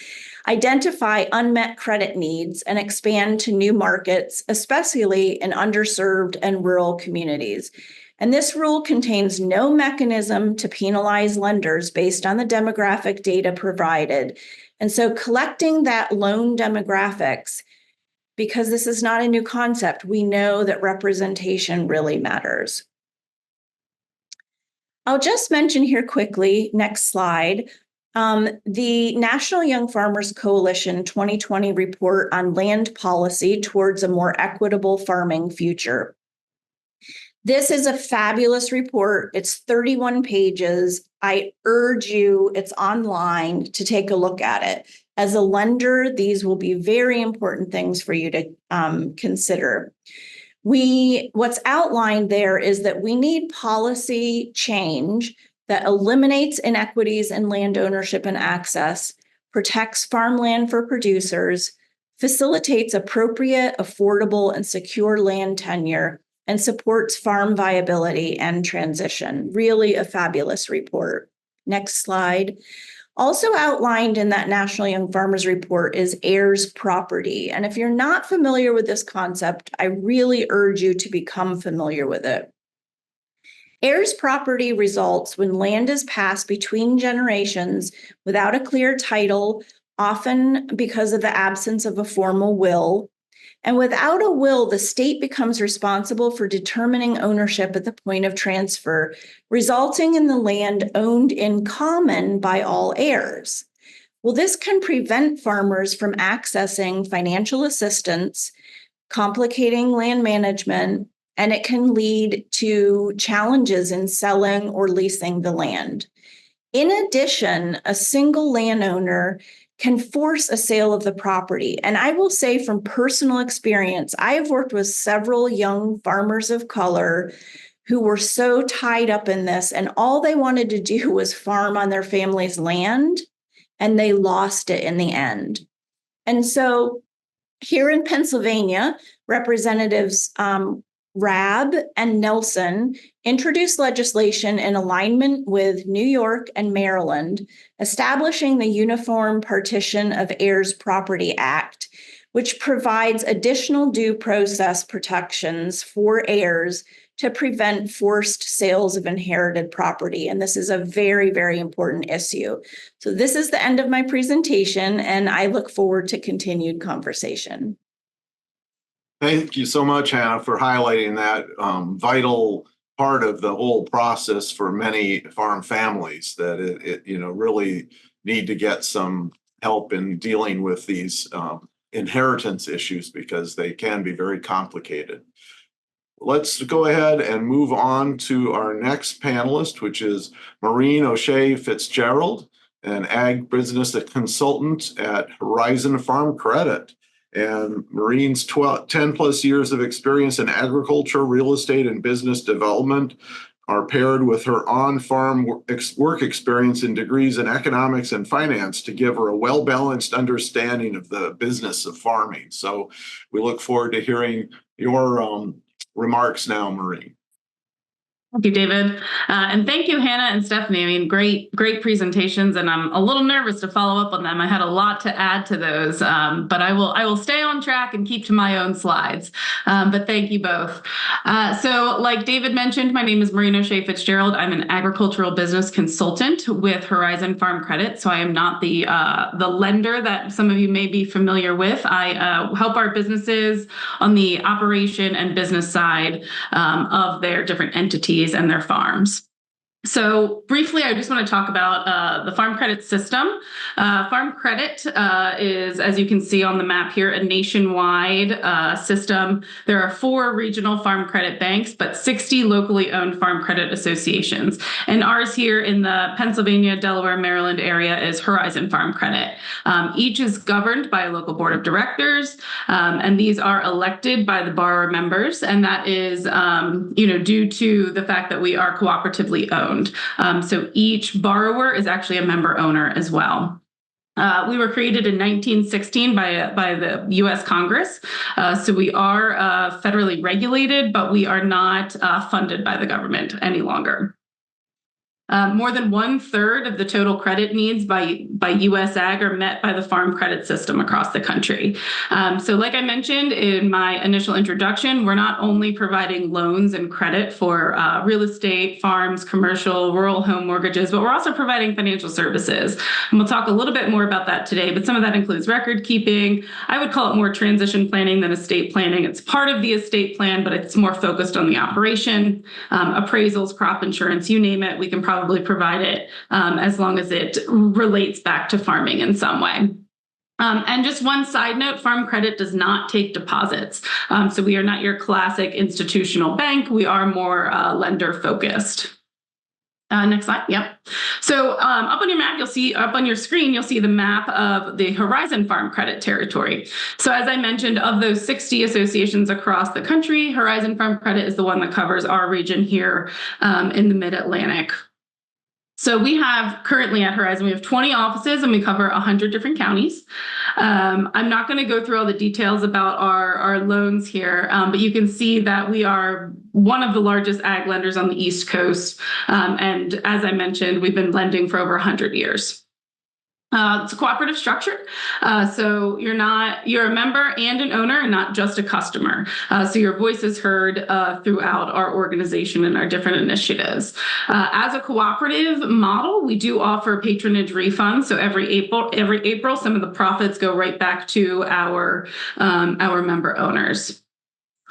identify unmet credit needs and expand to new markets, especially in underserved and rural communities. And this rule contains no mechanism to penalize lenders based on the demographic data provided. And so collecting that loan demographics, because this is not a new concept, we know that representation really matters. I'll just mention here quickly, next slide, the National Young Farmers Coalition 2020 report on land policy towards a more equitable farming future. This is a fabulous report. It's 31 pages. I urge you, it's online, to take a look at it. As a lender, these will be very important things for you to consider. What's outlined there is that we need policy change that eliminates inequities in land ownership and access, protects farmland for producers, facilitates appropriate, affordable, and secure land tenure, and supports farm viability and transition. Really a fabulous report. Next slide. Also outlined in that National Young Farmers Report is heirs property. And if you're not familiar with this concept, I really urge you to become familiar with it. Heirs property results when land is passed between generations without a clear title, often because of the absence of a formal will. And without a will, the state becomes responsible for determining ownership at the point of transfer, resulting in the land owned in common by all heirs. Well, this can prevent farmers from accessing financial assistance, complicating land management, and it can lead to challenges in selling or leasing the land. In addition, a single landowner can force a sale of the property. And I will say from personal experience, I have worked with several young farmers of color who were so tied up in this, and all they wanted to do was farm on their family's land, and they lost it in the end. And so here in Pennsylvania, Representatives Rabb and Nelson introduced legislation in alignment with New York and Maryland, establishing the Uniform Partition of Heirs Property Act, which provides additional due process protections for heirs to prevent forced sales of inherited property. And this is a very, very important issue. So this is the end of my presentation, and I look forward to continued conversation. Thank you so much, Hannah, for highlighting that vital part of the whole process for many farm families, that it really need to get some help in dealing with these inheritance issues, because they can be very complicated. let's go ahead and move on to our next panelist, which is Maureen O'Shea Fitzgerald, an ag business consultant at Horizon Farm Credit. And Maureen's 10 plus years of experience in agriculture, real estate, and business development are paired with her on-farm work experience and degrees in economics and finance to give her a well-balanced understanding of the business of farming. So we look forward to hearing your remarks now, Maureen. Thank you, David. And thank you, Hannah and Stephanie. I mean, great presentations, and I'm a little nervous to follow up on them. I had a lot to add to those, but I will stay on track and keep to my own slides. But thank you both. So like David mentioned, my name is Maureen O'Shea Fitzgerald. I'm an agricultural business consultant with Horizon Farm Credit. So I am not the lender that some of you may be familiar with. I help our businesses on the operation and business side of their different entities and their farms. So briefly, I just want to talk about the Farm Credit system. Farm Credit is, as you can see on the map here, a nationwide system. There are 4 regional farm credit banks, but 60 locally owned farm credit associations. And ours here in the Pennsylvania, Delaware, Maryland area is Horizon Farm Credit. Each is governed by a local board of directors, and these are elected by the borrower members. And that is, due to the fact that we are cooperatively owned. So each borrower is actually a member owner as well. We were created in 1916 by the U.S. Congress. So we are federally regulated, but we are not funded by the government any longer. More than 1/3 of the total credit needs by U.S. Ag are met by the farm credit system across the country. So like I mentioned in my initial introduction, we're not only providing loans and credit for real estate, farms, commercial, rural home mortgages, but we're also providing financial services. And we'll talk a little bit more about that today, but some of that includes record keeping. I would call it more transition planning than estate planning. It's part of the estate plan, but it's more focused on the operation, appraisals, crop insurance, you name it. We can probably provide it as long as it relates back to farming in some way. And just one side note, Farm Credit does not take deposits. So we are not your classic institutional bank. We are more lender focused. Next slide. Yep. So up on your map, up on your screen, you'll see the map of the Horizon Farm Credit territory. So as I mentioned, of those 60 associations across the country, Horizon Farm Credit is the one that covers our region here in the Mid-Atlantic. So we have currently at Horizon, we have 20 offices and we cover 100 different counties. I'm not going to go through all the details about our loans here, but you can see that we are one of the largest ag lenders on the East Coast. And as I mentioned, we've been lending for over 100 years. It's a cooperative structure. So you're a member and an owner, and not just a customer. So your voice is heard throughout our organization and our different initiatives. As a cooperative model, we do offer patronage refunds. So every April, some of the profits go right back to our member owners.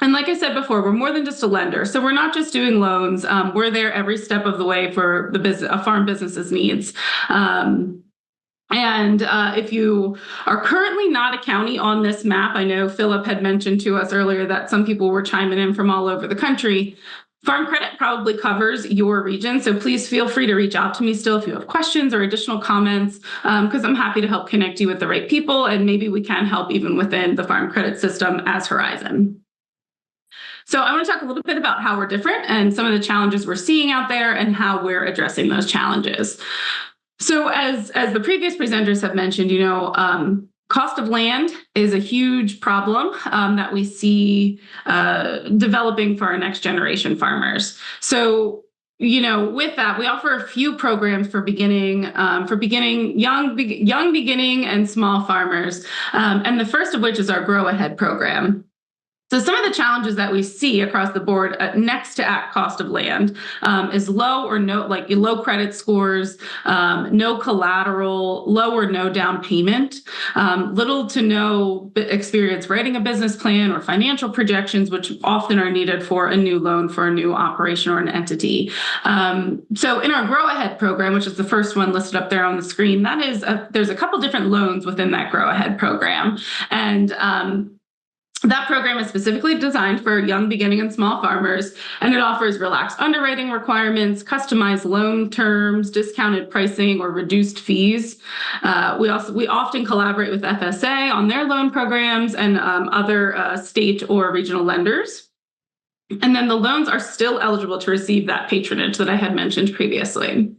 And like I said before, we're more than just a lender. So we're not just doing loans. We're there every step of the way for a farm business's needs. And if you are currently not a county on this map, I know Philip had mentioned to us earlier that some people were chiming in from all over the country. Farm Credit probably covers your region, so please feel free to reach out to me still if you have questions or additional comments, because I'm happy to help connect you with the right people, and maybe we can help even within the Farm Credit system as Horizon. So I want to talk a little bit about how we're different and some of the challenges we're seeing out there and how we're addressing those challenges. So as the previous presenters have mentioned, cost of land is a huge problem that we see developing for our next generation farmers. So, with that, we offer a few programs for young beginning and small farmers. And the first of which is our Grow Ahead program. So some of the challenges that we see across the board next to cost of land is low or no, low credit scores, no collateral, low or no down payment, little to no experience writing a business plan or financial projections, which often are needed for a new loan for a new operation or an entity. So in our Grow Ahead program, which is the first one listed up there on the screen, there's a couple different loans within that Grow Ahead program. And That program is specifically designed for young, beginning, and small farmers, and it offers relaxed underwriting requirements, customized loan terms, discounted pricing, or reduced fees. We often collaborate with FSA on their loan programs and other state or regional lenders. And then the loans are still eligible to receive that patronage that I had mentioned previously.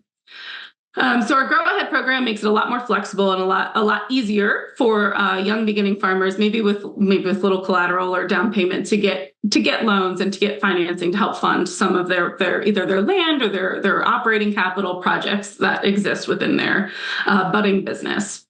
So our Grow Ahead program makes it a lot more flexible and a lot easier for young beginning farmers, maybe with little collateral or down payment to get loans and to get financing to help fund some of their either their land or their operating capital projects that exist within their budding business.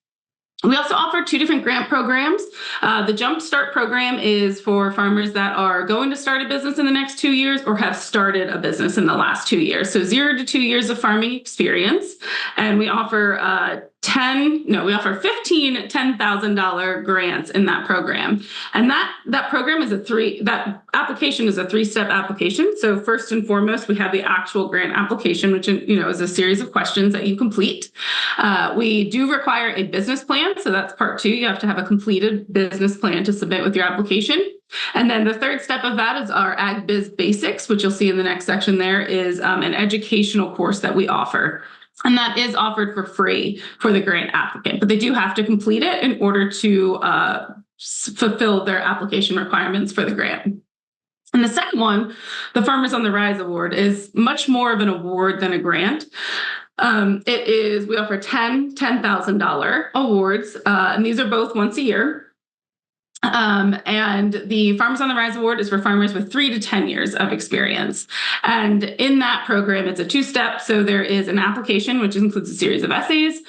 We also offer 2 different grant programs. The Jump Start program is for farmers that are going to start a business in the next 2 years or have started a business in the last 2 years. So 0 to 2 years of farming experience. And we offer 15 $10,000 grants in that program. And that program is that application is a 3-step application. So first and foremost, we have the actual grant application, which is a series of questions that you complete. We do require a business plan. So that's part 2. You have to have a completed business plan to submit with your application. And then the third step of that is our Ag Biz Basics, which you'll see in the next section there is an educational course that we offer. And that is offered for free for the grant applicant, but they do have to complete it in order to fulfill their application requirements for the grant. And the second one, the Farmers on the Rise Award, is much more of an award than a grant. We offer 10 $10,000 awards, and these are both once a year. And the Farmers on the Rise Award is for farmers with 3 to 10 years of experience. And in that program, it's a 2-step. So there is an application, which includes a series of essays.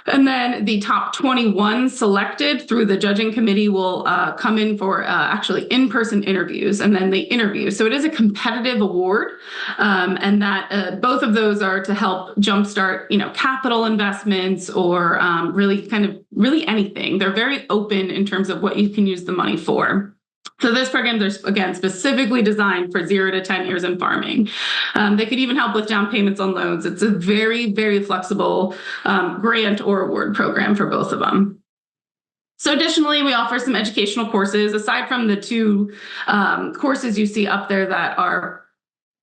And then the top 21 selected through the judging committee will come in for actually in-person interviews, and then they interview. So it is a competitive award. And that both of those are to help jumpstart, capital investments or really anything. They're very open in terms of what you can use the money for. So those programs are, again, specifically designed for 0 to 10 years in farming. They could even help with down payments on loans. It's a very, very flexible grant or award program for both of them. So additionally, we offer some educational courses. Aside from the 2 courses you see up there that are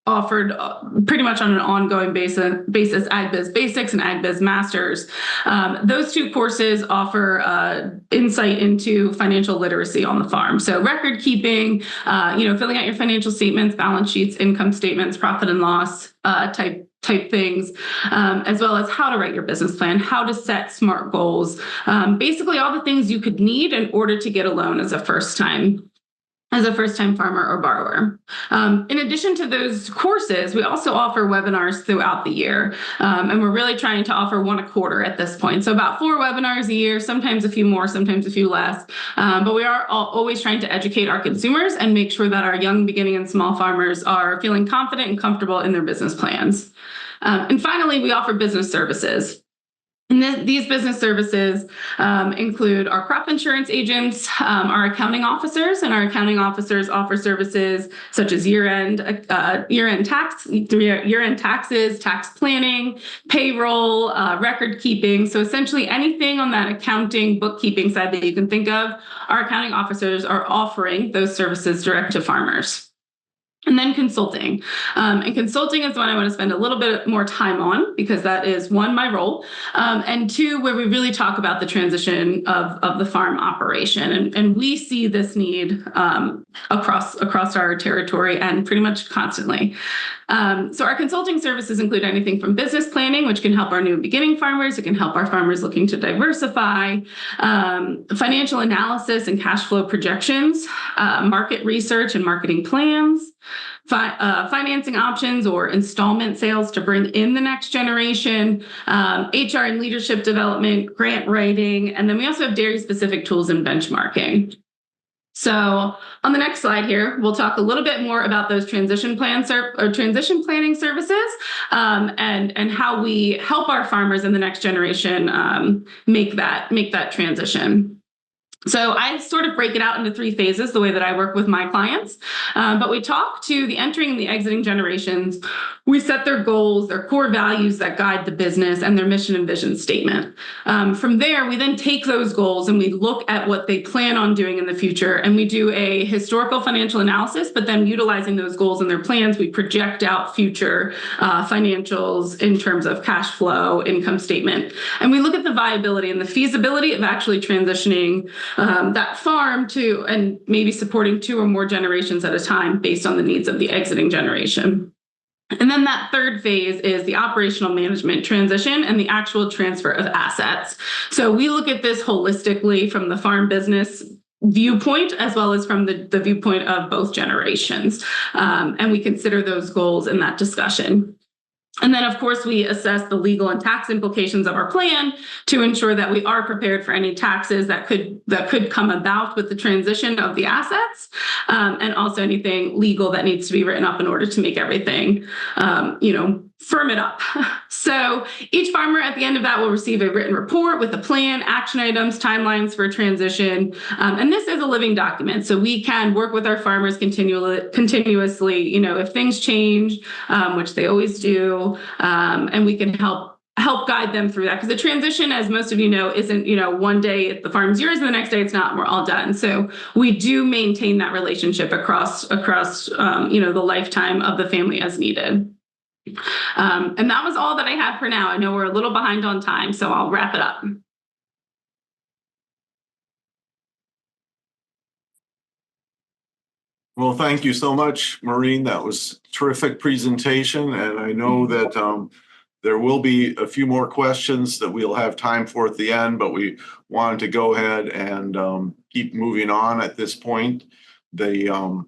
offered pretty much on an ongoing basis, Ag Biz Basics and Ag Biz Masters. Those 2 courses offer insight into financial literacy on the farm. So record keeping, filling out your financial statements, balance sheets, income statements, profit and loss type things, as well as how to write your business plan, how to set SMART goals, basically all the things you could need in order to get a loan as a first-time farmer or borrower. In addition to those courses, we also offer webinars throughout the year. And we're really trying to offer 1 a quarter at this point. So about 4 webinars a year, sometimes a few more, sometimes a few less. But we are always trying to educate our consumers and make sure that our young, beginning, and small farmers are feeling confident and comfortable in their business plans. And finally, we offer business services. And these business services include our crop insurance agents, our accounting officers, and our accounting officers offer services such as year-end taxes, tax planning, payroll, record keeping. So essentially anything on that accounting, bookkeeping side that you can think of, our accounting officers are offering those services direct to farmers. And then consulting. And consulting is one I want to spend a little bit more time on because that is 1, my role, and 2, where we really talk about the transition of the farm operation. And we see this need across our territory and pretty much constantly. So our consulting services include anything from business planning, which can help our new beginning farmers. It can help our farmers looking to diversify, financial analysis and cash flow projections, market research and marketing plans, financing options or installment sales to bring in the next generation, HR and leadership development, grant writing, and then we also have dairy-specific tools and benchmarking. So on the next slide here, we'll talk a little bit more about those transition planning services and how we help our farmers in the next generation make that transition. So I sort of break it out into 3 phases, the way that I work with my clients. But we talk to the entering and the exiting generations. We set their goals, their core values that guide the business, and their mission and vision statement. From there, we then take those goals and we look at what they plan on doing in the future. And we do a historical financial analysis, but then utilizing those goals and their plans, we project out future financials in terms of cash flow, income statement. And we look at the viability and the feasibility of actually transitioning that farm to, and maybe supporting 2 or more generations at a time based on the needs of the exiting generation. And then that third phase is the operational management transition and the actual transfer of assets. So we look at this holistically from the farm business viewpoint as well as from the viewpoint of both generations. And we consider those goals in that discussion. And then, of course, we assess the legal and tax implications of our plan to ensure that we are prepared for any taxes that could come about with the transition of the assets, and also anything legal that needs to be written up in order to make everything, firm it up. So each farmer at the end of that will receive a written report with a plan, action items, timelines for transition. And this is a living document. So we can work with our farmers continuously, if things change, which they always do, and we can help guide them through that. Because the transition, as most of you know, isn't, one day the farm's yours and the next day it's not, and we're all done. So we do maintain that relationship across the lifetime of the family as needed. And that was all that I had for now. I know we're a little behind on time, so I'll wrap it up. Well, thank you so much, Maureen. That was a terrific presentation. And I know that there will be a few more questions that we'll have time for at the end, but we wanted to go ahead and keep moving on at this point. The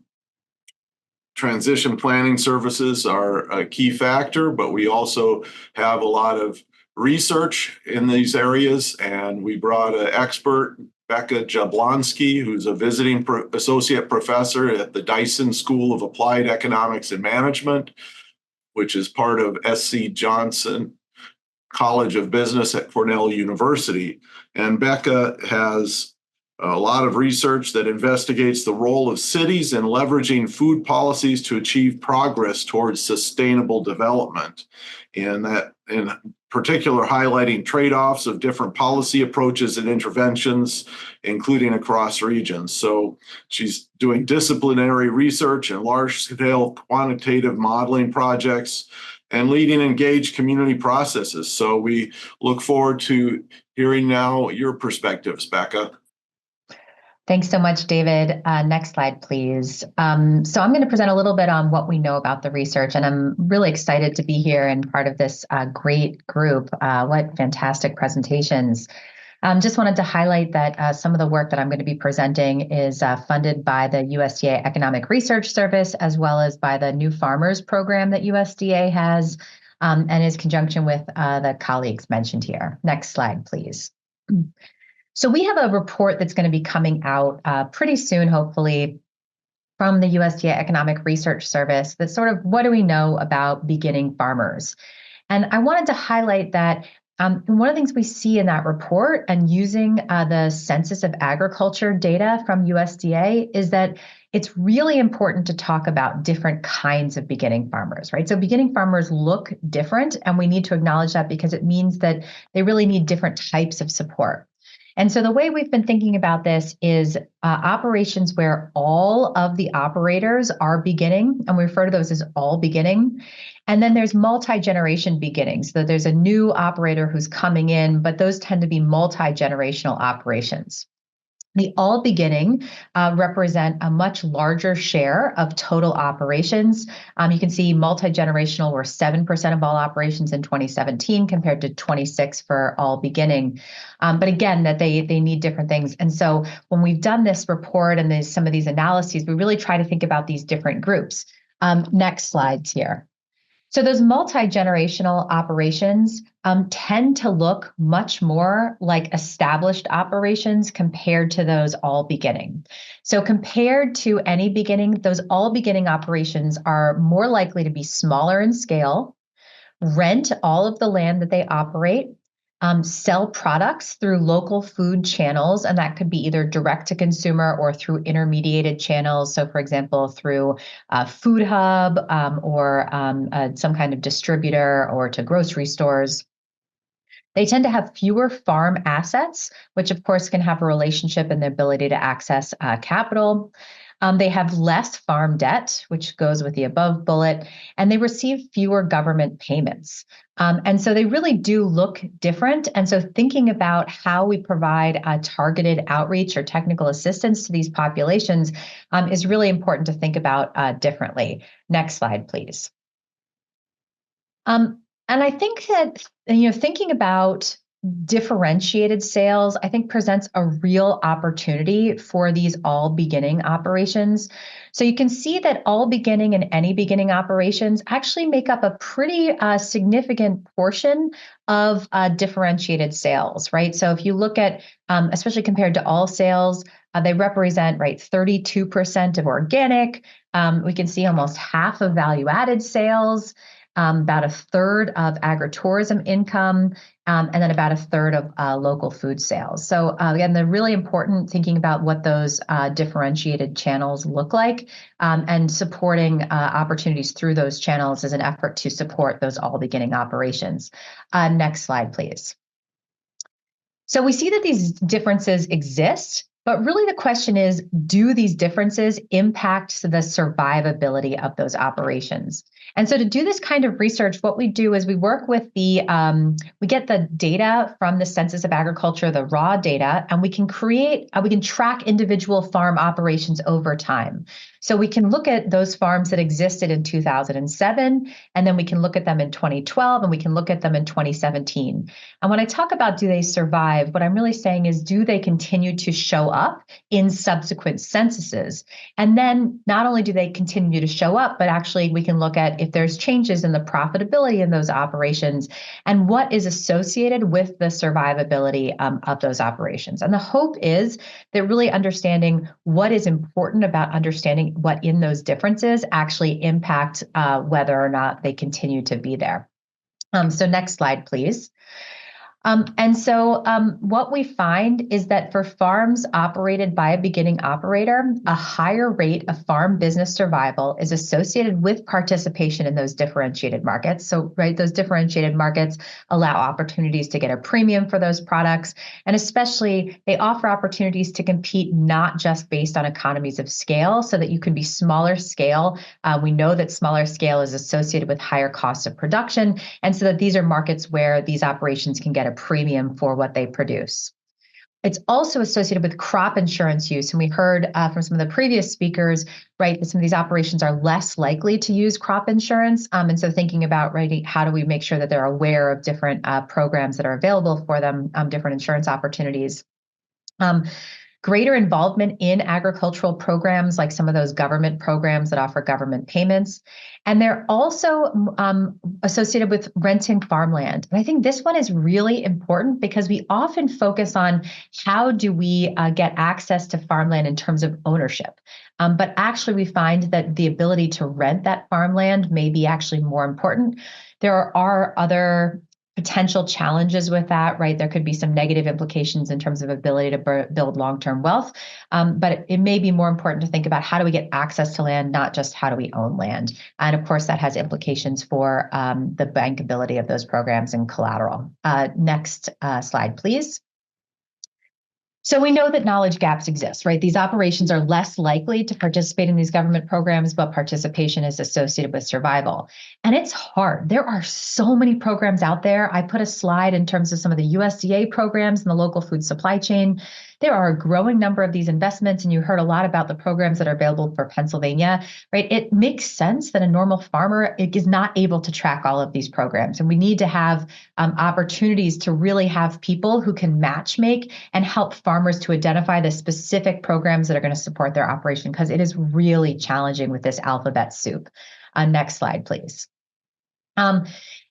transition planning services are a key factor, but we also have a lot of research in these areas, and we brought an expert, Becca Jablonski, who's a visiting associate professor at the Dyson School of Applied Economics and Management, which is part of S.C. Johnson College of Business at Cornell University. And Becca has a lot of research that investigates the role of cities in leveraging food policies to achieve progress towards sustainable development. And that, in particular, highlighting trade-offs of different policy approaches and interventions, including across regions. So she's doing disciplinary research and large-scale quantitative modeling projects and leading engaged community processes. So we look forward to hearing now your perspectives, Becca. Thanks so much, David. Next slide, please. So I'm going to present a little bit on what we know about the research, and I'm really excited to be here and part of this great group. What fantastic presentations. Just wanted to highlight that some of the work that I'm going to be presenting is funded by the USDA Economic Research Service, as well as by the New Farmers program that USDA has, and is conjunction with the colleagues mentioned here. Next slide, please. So we have a report that's going to be coming out pretty soon, hopefully, from the USDA Economic Research Service. That's sort of what do we know about beginning farmers? And I wanted to highlight that one of the things we see in that report and using the Census of Agriculture data from USDA is that it's really important to talk about different kinds of beginning farmers, right? So beginning farmers look different, and we need to acknowledge that because it means that they really need different types of support. And so the way we've been thinking about this is operations where all of the operators are beginning, and we refer to those as all beginning. And then there's multi-generation beginnings. So there's a new operator who's coming in, but those tend to be multi-generational operations. The all beginning represent a much larger share of total operations. You can see multi-generational were 7% of all operations in 2017 compared to 26% for all beginning. But again, that they need different things. And so when we've done this report and some of these analyses, we really try to think about these different groups. Next slides here. So those multi-generational operations tend to look much more like established operations compared to those all beginning. So compared to any beginning, those all beginning operations are more likely to be smaller in scale, rent all of the land that they operate, sell products through local food channels, and that could be either direct to consumer or through intermediated channels. So, for example, through Food Hub or some kind of distributor or to grocery stores. They tend to have fewer farm assets, which of course can have a relationship in the ability to access capital. They have less farm debt, which goes with the above bullet, and they receive fewer government payments. And so they really do look different. And so thinking about how we provide targeted outreach or technical assistance to these populations is really important to think about differently. Next slide, please. And I think that, thinking about differentiated sales, I think presents a real opportunity for these all beginning operations. So you can see that all beginning and any beginning operations actually make up a pretty significant portion of differentiated sales, right? So if you look at, especially compared to all sales, they represent, right, 32% of organic. We can see almost half of value-added sales. About a third of agritourism income, and then about a third of local food sales. So again, they're really important thinking about what those differentiated channels look like and supporting opportunities through those channels as an effort to support those all beginning operations. Next slide, please. So we see that these differences exist, but really the question is, do these differences impact the survivability of those operations? And so to do this kind of research, what we do is we work with we get the data from the Census of Agriculture, the raw data, and we can track individual farm operations over time. So we can look at those farms that existed in 2007, and then we can look at them in 2012, and we can look at them in 2017. And when I talk about do they survive, what I'm really saying is, do they continue to show up in subsequent censuses? And then not only do they continue to show up, but actually we can look at if there's changes in the profitability in those operations and what is associated with the survivability of those operations. And the hope is that really understanding what is important about understanding what in those differences actually impact whether or not they continue to be there. So next slide, please. And so what we find is that for farms operated by a beginning operator, a higher rate of farm business survival is associated with participation in those differentiated markets. So, right, those differentiated markets allow opportunities to get a premium for those products. And especially, they offer opportunities to compete not just based on economies of scale, so that you can be smaller scale. We know that smaller scale is associated with higher costs of production. And so that these are markets where these operations can get a premium for what they produce. It's also associated with crop insurance use. And we heard from some of the previous speakers, right, that some of these operations are less likely to use crop insurance. And so thinking about, right, how do we make sure that they're aware of different programs that are available for them, different insurance opportunities. Greater involvement in agricultural programs, like some of those government programs that offer government payments. And they're also associated with renting farmland. And I think this one is really important because we often focus on how do we get access to farmland in terms of ownership. But actually, we find that the ability to rent that farmland may be actually more important. There are other potential challenges with that, right? There could be some negative implications in terms of ability to build long-term wealth, but it may be more important to think about how do we get access to land, not just how do we own land. And of course, that has implications for the bankability of those programs and collateral. Next slide, please. So we know that knowledge gaps exist, right? These operations are less likely to participate in these government programs, but participation is associated with survival. And it's hard. There are so many programs out there. I put a slide in terms of some of the USDA programs and the local food supply chain. There are a growing number of these investments, and you heard a lot about the programs that are available for Pennsylvania, right? It makes sense that a normal farmer is not able to track all of these programs. And we need to have opportunities to really have people who can match make and help farmers to identify the specific programs that are going to support their operation, because it is really challenging with this alphabet soup. Next slide, please.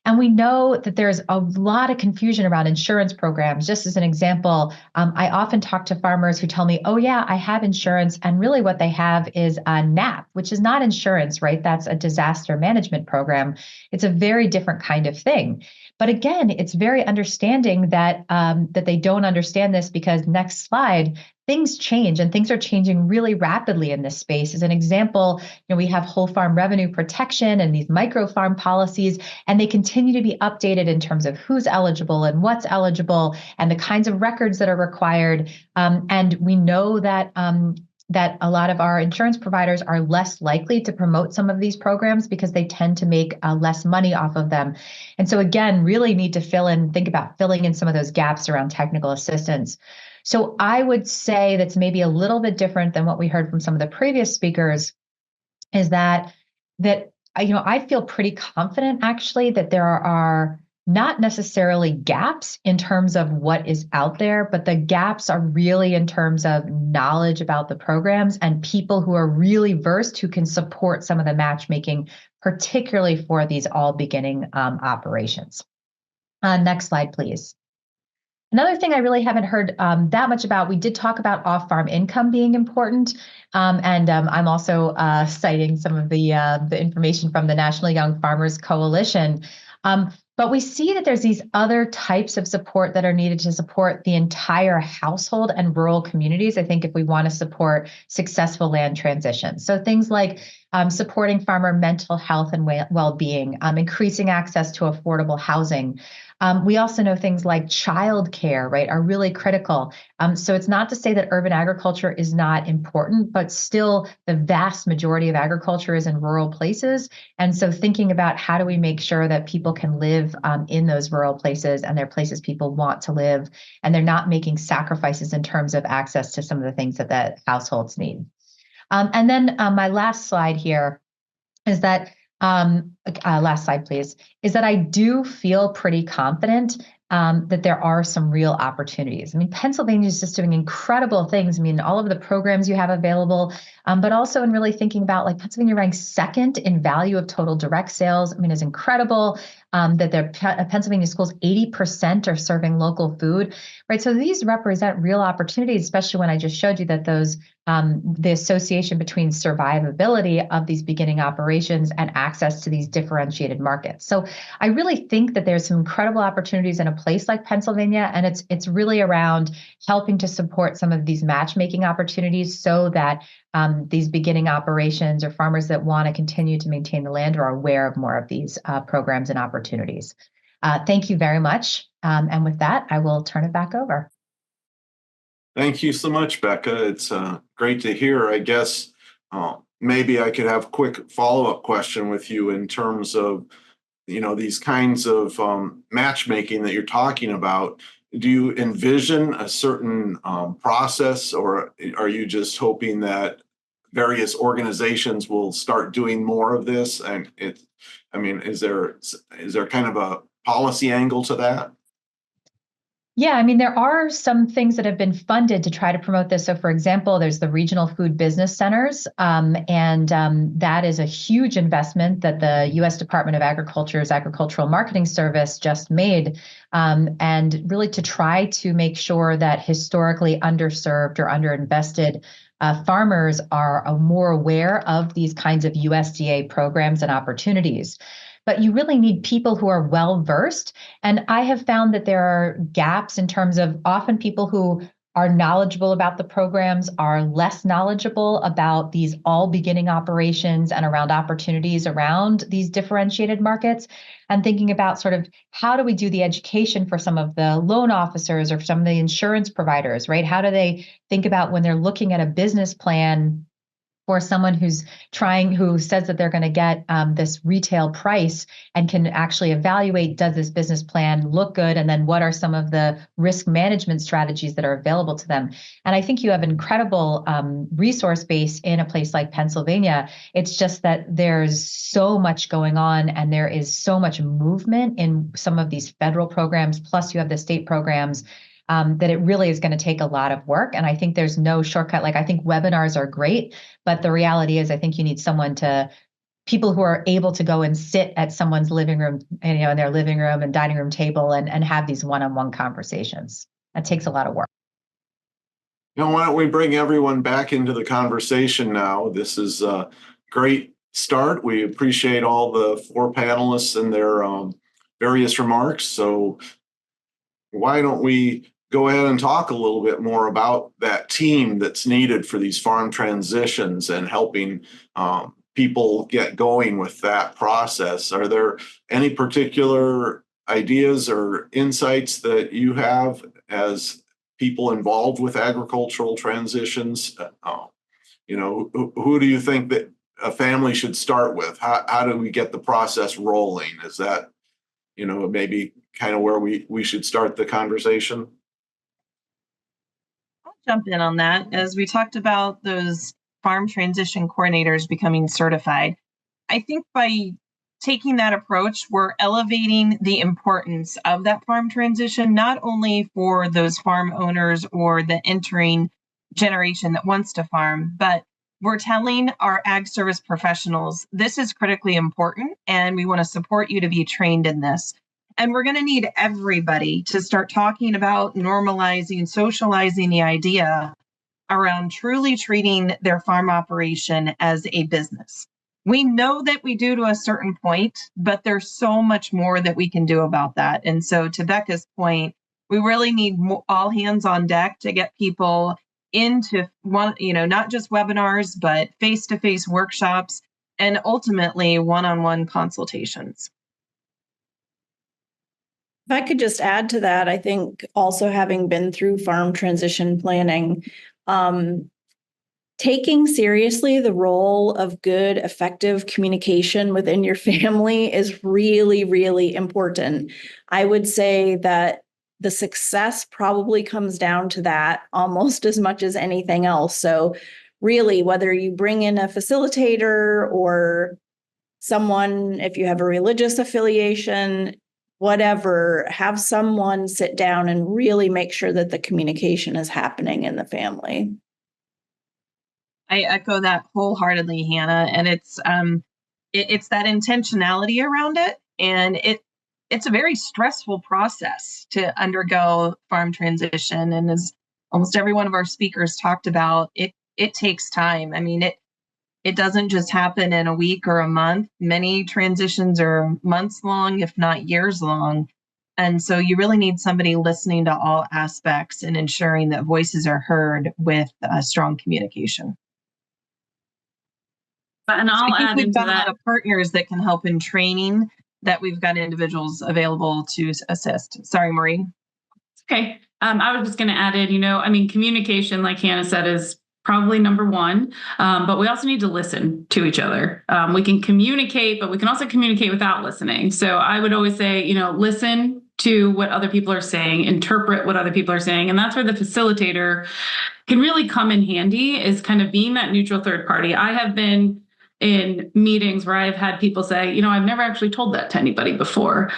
And we know that there's a lot of confusion around insurance programs. Just as an example, I often talk to farmers who tell me, oh yeah, I have insurance. And really what they have is a NAP, which is not insurance, right? That's a disaster management program. It's a very different kind of thing. But again, it's very understanding that that they don't understand this, because next slide, things change and things are changing really rapidly in this space. As an example, we have whole farm revenue protection and these micro farm policies, and they continue to be updated in terms of who's eligible and what's eligible and the kinds of records that are required. And we know that that a lot of our insurance providers are less likely to promote some of these programs because they tend to make less money off of them. And so again, really need to think about filling in some of those gaps around technical assistance. So I would say that's maybe a little bit different than what we heard from some of the previous speakers, is that I feel pretty confident actually that there are not necessarily gaps in terms of what is out there, but the gaps are really in terms of knowledge about the programs and people who are really versed who can support some of the matchmaking, particularly for these all beginning operations. Next slide, please. Another thing I really haven't heard that much about, we did talk about off-farm income being important, and I'm also citing some of the information from the National Young Farmers Coalition. But we see that there's these other types of support that are needed to support the entire household and rural communities, I think, if we want to support successful land transition. So things like supporting farmer mental health and well-being, increasing access to affordable housing. We also know things like childcare, right, are really critical. So it's not to say that urban agriculture is not important, but still the vast majority of agriculture is in rural places. And so thinking about how do we make sure that people can live in those rural places, and they're places people want to live, and they're not making sacrifices in terms of access to some of the things that the households need. And then my last slide here is that last slide, please, is that I do feel pretty confident that there are some real opportunities. I mean, Pennsylvania is just doing incredible things. I mean, all of the programs you have available, but also in really thinking about, like, Pennsylvania ranks second in value of total direct sales. I mean, it's incredible that their Pennsylvania schools, 80% are serving local food, right? So these represent real opportunities, especially when I just showed you that those the association between survivability of these beginning operations and access to these differentiated markets. So I really think that there's some incredible opportunities in a place like Pennsylvania, and it's really around helping to support some of these matchmaking opportunities so that these beginning operations or farmers that want to continue to maintain the land are aware of more of these programs and opportunities. Thank you very much. And with that, I will turn it back over. Thank you so much, Becca. It's great to hear. I guess maybe I could have a quick follow-up question with you in terms of, these kinds of matchmaking that you're talking about. Do you envision a certain process, or are you just hoping that various organizations will start doing more of this? And is there kind of a policy angle to that? Yeah, I mean, there are some things that have been funded to try to promote this. So, for example, there's the regional food business centers, and that is a huge investment that the U.S. Department of Agriculture's Agricultural Marketing Service just made, and really to try to make sure that historically underserved or underinvested farmers are more aware of these kinds of USDA programs and opportunities. But you really need people who are well-versed. And I have found that there are gaps in terms of often people who are knowledgeable about the programs are less knowledgeable about these all beginning operations and around opportunities around these differentiated markets, and thinking about sort of how do we do the education for some of the loan officers or some of the insurance providers, right? How do they think about when they're looking at a business plan for someone who says that they're going to get this retail price and can actually evaluate, does this business plan look good? And then what are some of the risk management strategies that are available to them? And I think you have an incredible resource base in a place like Pennsylvania. It's just that there's so much going on, and there is so much movement in some of these federal programs, plus you have the state programs, that it really is going to take a lot of work. And I think there's no shortcut. Like, I think webinars are great, but the reality is I think you need someone to people who are able to go and sit at someone's living room, in their living room and dining room table and have these one-on-one conversations. That takes a lot of work. Why don't we bring everyone back into the conversation now? This is a great start. We appreciate all the 4 panelists and their various remarks. So why don't we go ahead and talk a little bit more about that team that's needed for these farm transitions and helping people get going with that process. Are there any particular ideas or insights that you have as people involved with agricultural transitions? Who do you think that a family should start with? How do we get the process rolling? Is that, maybe kind of where we should start the conversation? I'll jump in on that. As we talked about those farm transition coordinators becoming certified, I think by taking that approach, we're elevating the importance of that farm transition, not only for those farm owners or the entering generation that wants to farm, but we're telling our ag service professionals, this is critically important and we want to support you to be trained in this. And we're going to need everybody to start talking about normalizing, socializing the idea around truly treating their farm operation as a business. We know that we do to a certain point, but there's so much more that we can do about that. And so to Becca's point, we really need all hands on deck to get people into not just webinars, but face-to-face workshops and ultimately one-on-one consultations. If I could just add to that, I think also having been through farm transition planning, taking seriously the role of good, effective communication within your family is really, really important. I would say that the success probably comes down to that almost as much as anything else. So really, whether you bring in a facilitator or someone, if you have a religious affiliation, whatever, have someone sit down and really make sure that the communication is happening in the family. I echo that wholeheartedly, Hannah. And it's that intentionality around it. And it's a very stressful process to undergo farm transition. And as almost every one of our speakers talked about, it takes time. I mean, it doesn't just happen in a week or a month. Many transitions are months long, if not years long. And so you really need somebody listening to all aspects and ensuring that voices are heard with strong communication. And I'll add into got that. A lot of partners that can help in training, that we've got individuals available to assist. Sorry, Marie. Okay. I was just going to add in, communication, like Hannah said, is probably number one, but we also need to listen to each other. We can communicate, but we can also communicate without listening. So I would always say, listen to what other people are saying, interpret what other people are saying. And that's where the facilitator can really come in handy, is kind of being that neutral third party. I have been in meetings where I've had people say, I've never actually told that to anybody before.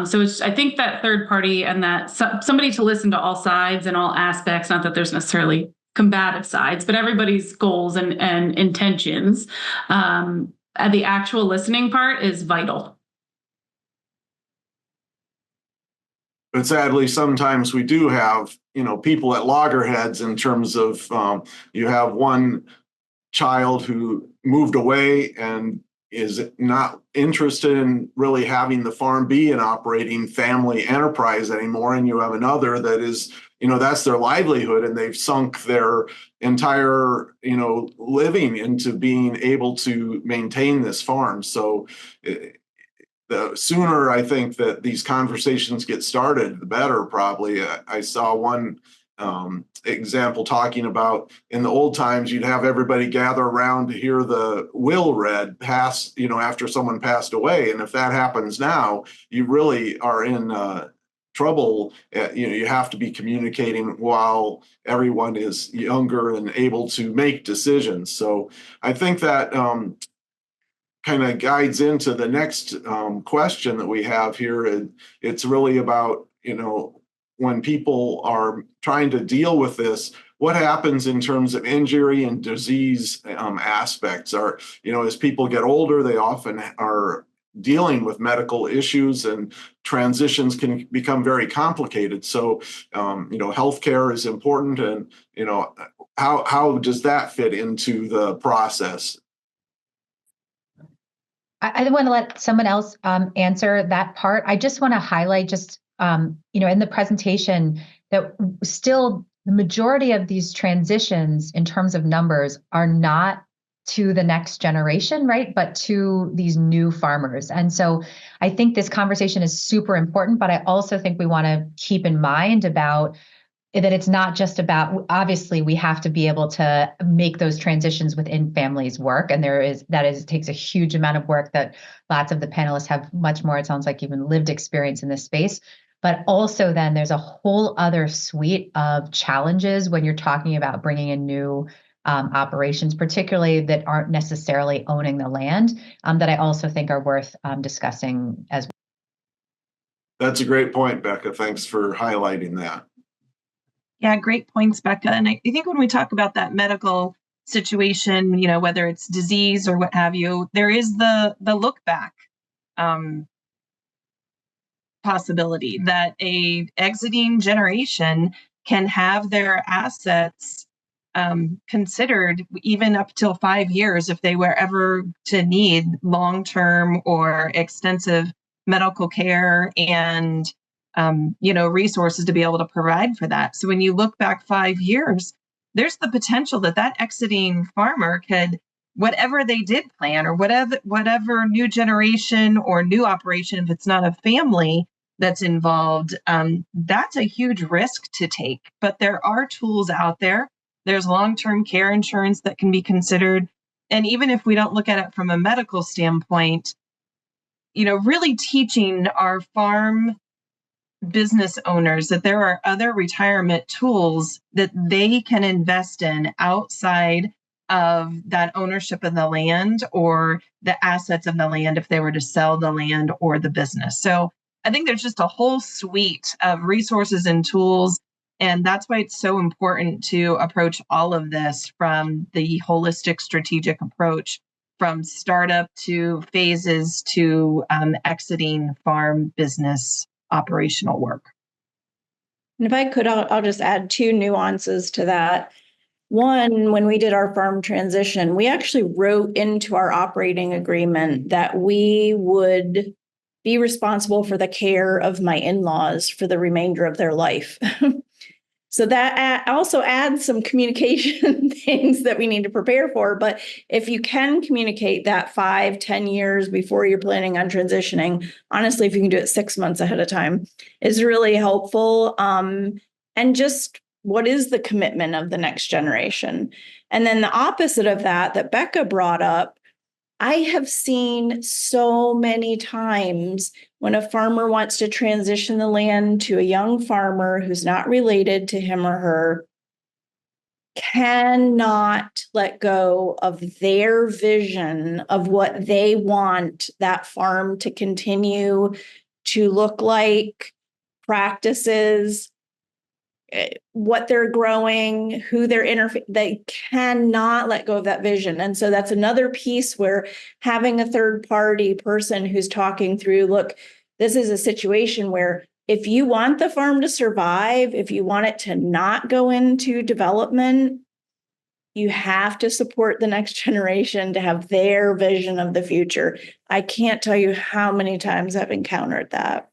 So I think that third party and that somebody to listen to all sides and all aspects, not that there's necessarily combative sides, but everybody's goals and intentions. And the actual listening part is vital. But sadly, sometimes we do have, people at loggerheads in terms of you have one child who moved away and is not interested in really having the farm be an operating family enterprise anymore. And you have another that is, that's their livelihood, and they've sunk their entire, living into being able to maintain this farm. So the sooner I think that these conversations get started, the better, probably. I saw one example talking about, in the old times, you'd have everybody gather around to hear the will read after someone passed away. And if that happens now, you really are in trouble. You have to be communicating while everyone is younger and able to make decisions. So I think that kind of guides into the next question that we have here. And it's really about, when people are trying to deal with this, what happens in terms of injury and disease aspects? Are, as people get older, they often are dealing with medical issues, and transitions can become very complicated. So, healthcare is important, and, how does that fit into the process? I want to let someone else answer that part. I just want to highlight in the presentation that still the majority of these transitions in terms of numbers are not to the next generation, right? But to these new farmers. And so I think this conversation is super important, but I also think we want to keep in mind about that it's not just about, obviously we have to be able to make those transitions within families work. And takes a huge amount of work that lots of the panelists have much more, it sounds like, even lived experience in this space. But also then there's a whole other suite of challenges when you're talking about bringing in new operations, particularly that aren't necessarily owning the land, that I also think are worth discussing as well. That's a great point, Becca. Thanks for highlighting that. Yeah, great points, Becca. And I think when we talk about that medical situation, whether it's disease or what have you, there is the look back possibility that a exiting generation can have their assets considered even up till 5 years if they were ever to need long-term or extensive medical care and resources to be able to provide for that. So when you look back 5 years, there's the potential that exiting farmer could, whatever they did plan or whatever new generation or new operation, if it's not a family that's involved, that's a huge risk to take. But there are tools out there. There's long-term care insurance that can be considered. And even if we don't look at it from a medical standpoint, really teaching our farm business owners that there are other retirement tools that they can invest in outside of that ownership of the land or the assets of the land if they were to sell the land or the business. So I think there's just a whole suite of resources and tools. And that's why it's so important to approach all of this from the holistic strategic approach, from startup to phases to exiting farm business operational work. And if I could, I'll just add 2 nuances to that. One, when we did our farm transition, we actually wrote into our operating agreement that we would be responsible for the care of my in-laws for the remainder of their life. So that also adds some communication things that we need to prepare for. But if you can communicate that 5-10 years before you're planning on transitioning, honestly, if you can do it 6 months ahead of time, is really helpful. And just what is the commitment of the next generation? And then the opposite of that Becca brought up, I have seen so many times when a farmer wants to transition the land to a young farmer who's not related to him or her, cannot let go of their vision of what they want that farm to continue to look like, practices, what they're growing, who they're they cannot let go of that vision. And so that's another piece where having a third party person who's talking through, look, this is a situation where if you want the farm to survive, if you want it to not go into development, you have to support the next generation to have their vision of the future. I can't tell you how many times I've encountered that.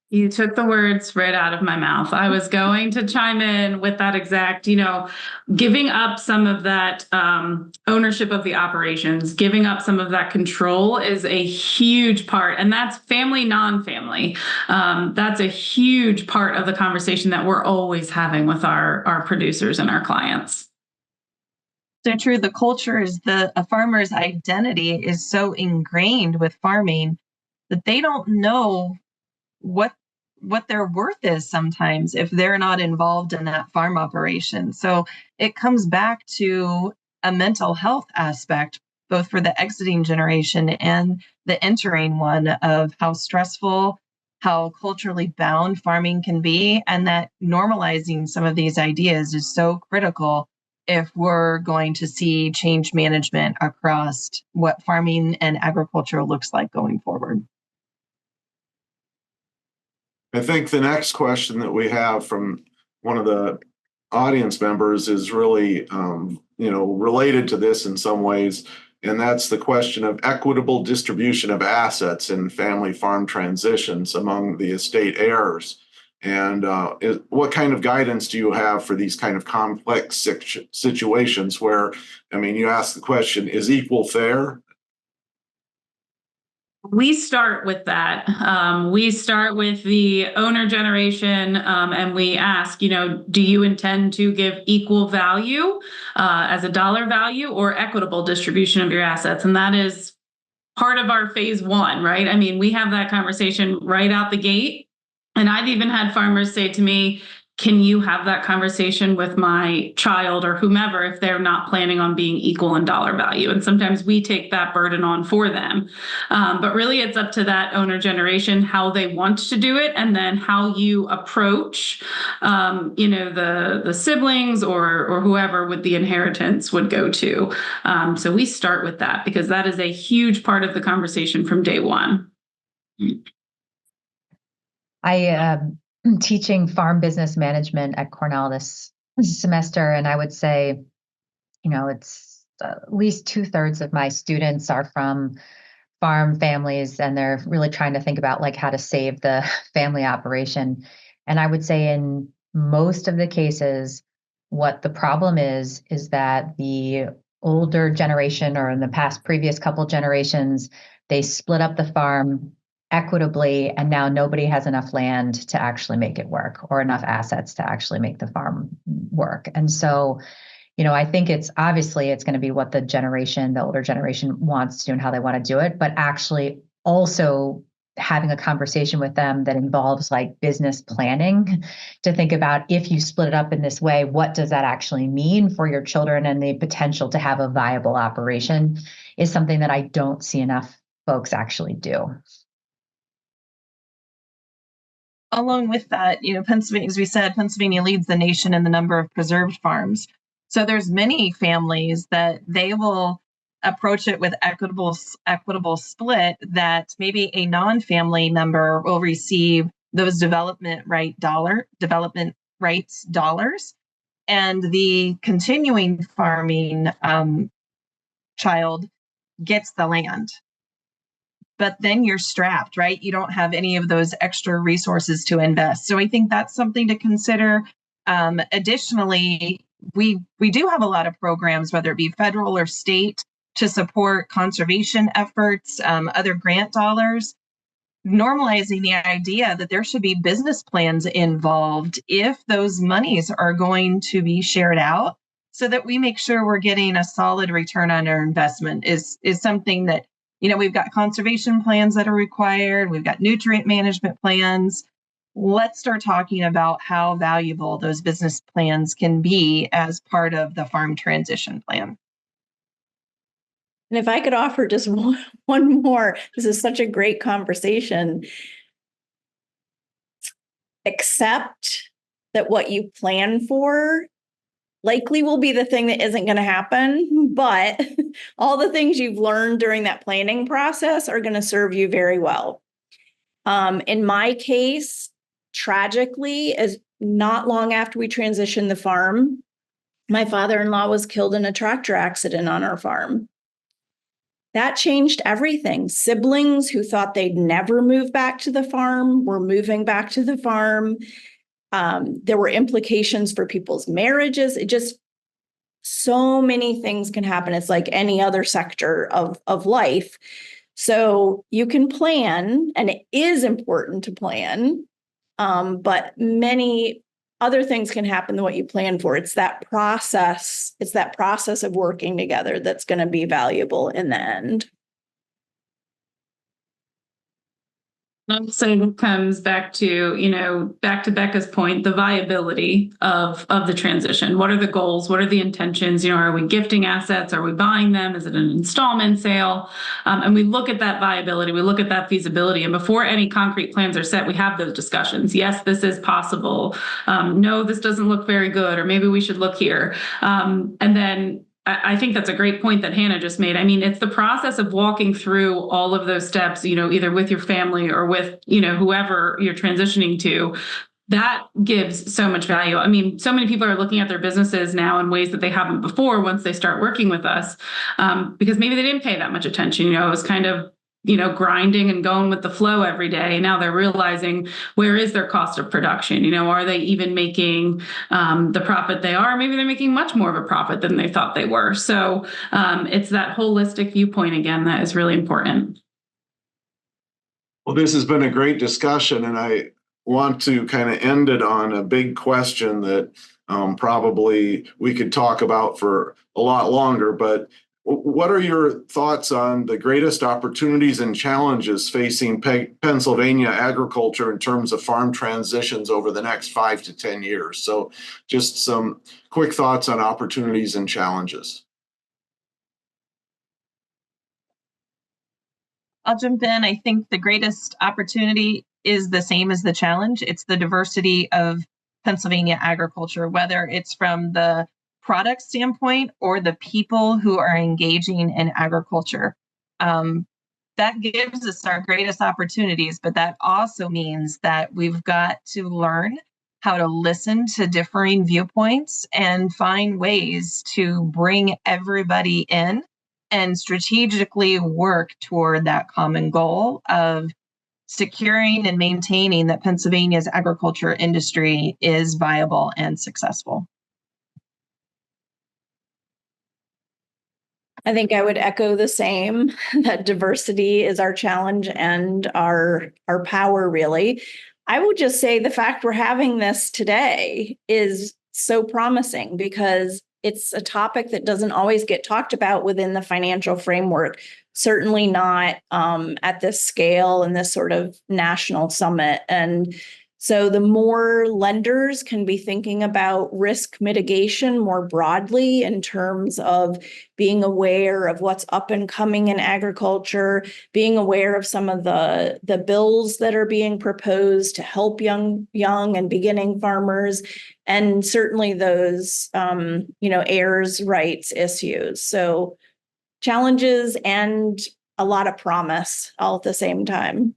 You took the words right out of my mouth. I was going to chime in with that exact, giving up some of that ownership of the operations, giving up some of that control is a huge part. And that's family, non-family. That's a huge part of the conversation that we're always having with our producers and our clients. So true. The culture is a farmer's identity is so ingrained with farming that they don't know what their worth is sometimes if they're not involved in that farm operation. So it comes back to a mental health aspect, both for the exiting generation and the entering one, of how stressful how culturally bound farming can be, and that normalizing some of these ideas is so critical if we're going to see change management across what farming and agriculture looks like going forward. I think the next question that we have from one of the audience members is really, related to this in some ways, and that's the question of equitable distribution of assets in family farm transitions among the estate heirs. And what kind of guidance do you have for these kind of complex situations where, you ask the question, is equal fair? We start with that. We start with the owner generation, and we ask, do you intend to give equal value as a dollar value or equitable distribution of your assets? And that is part of our phase one, right? We have that conversation right out the gate. And I've even had farmers say to me, can you have that conversation with my child or whomever if they're not planning on being equal in dollar value? And sometimes we take that burden on for them. But really, it's up to that owner generation, how they want to do it, and then how you approach, the siblings or whoever with the inheritance would go to. So we start with that because that is a huge part of the conversation from day one. I'm teaching farm business management at Cornell this semester, and I would say, it's at least 2/3 of my students are from farm families, and they're really trying to think about how to save the family operation. And I would say in most of the cases, what the problem is that the older generation, or in the past previous couple generations, they split up the farm equitably, and now nobody has enough land to actually make it work or enough assets to actually make the farm work. And so, I think it's going to be what the older generation wants to do and how they want to do it, but actually also having a conversation with them that involves business planning to think about, if you split it up in this way, what does that actually mean for your children and the potential to have a viable operation, is something that I don't see enough folks actually do. Along with that, Pennsylvania, as we said, Pennsylvania leads the nation in the number of preserved farms. So there's many families that they will approach it with equitable split, that maybe a non-family member will receive those development rights dollars, and the continuing farming child gets the land. But then you're strapped, right? You don't have any of those extra resources to invest. So I think that's something to consider. Additionally, we do have a lot of programs, whether it be federal or state, to support conservation efforts, other grant dollars, normalizing the idea that there should be business plans involved if those monies are going to be shared out, so that we make sure we're getting a solid return on our investment is something that, we've got conservation plans that are required. We've got nutrient management plans. Let's start talking about how valuable those business plans can be as part of the farm transition plan. And if I could offer just one more, this is such a great conversation. Accept that what you plan for likely will be the thing that isn't going to happen, but all the things you've learned during that planning process are going to serve you very well. In my case, tragically, as not long after we transitioned the farm, my father-in-law was killed in a tractor accident on our farm. That changed everything. Siblings who thought they'd never move back to the farm were moving back to the farm. There were implications for people's marriages. It just, so many things can happen. It's like any other sector of life. So you can plan, and it is important to plan, but many other things can happen than what you plan for. It's that process of working together that's going to be valuable in the end. So it comes back to, back to Becca's point, the viability of the transition. What are the goals? What are the intentions? Are we gifting assets? Are we buying them? Is it an installment sale? And we look at that viability, we look at that feasibility. And before any concrete plans are set, we have those discussions. Yes, this is possible. No, this doesn't look very good, or maybe we should look here. And then I think that's a great point that Hannah just made. I mean, it's the process of walking through all of those steps, either with your family or with, whoever you're transitioning to, that gives so much value. I mean, so many people are looking at their businesses now in ways that they haven't before once they start working with us, because maybe they didn't pay that much attention. It was kind of grinding and going with the flow every day. Now they're realizing, where is their cost of production? Are they even making the profit they are? Maybe they're making much more of a profit than they thought they were. So it's that holistic viewpoint again that is really important. Well, this has been a great discussion, and I want to kind of end it on a big question that probably we could talk about for a lot longer, but what are your thoughts on the greatest opportunities and challenges facing Pennsylvania agriculture in terms of farm transitions over the next 5 to 10 years? So just some quick thoughts on opportunities and challenges. I'll jump in. I think the greatest opportunity is the same as the challenge. It's the diversity of Pennsylvania agriculture, whether it's from the product standpoint or the people who are engaging in agriculture. That gives us our greatest opportunities, but that also means that we've got to learn how to listen to differing viewpoints and find ways to bring everybody in and strategically work toward that common goal of securing and maintaining that Pennsylvania's agriculture industry is viable and successful. I think I would echo the same, that diversity is our challenge and our power, really. I would just say the fact we're having this today is so promising, because it's a topic that doesn't always get talked about within the financial framework, certainly not at this scale and this sort of national summit. And so the more lenders can be thinking about risk mitigation more broadly in terms of being aware of what's up and coming in agriculture, being aware of some of the bills that are being proposed to help young and beginning farmers, and certainly those heirs' rights issues. So challenges and a lot of promise all at the same time.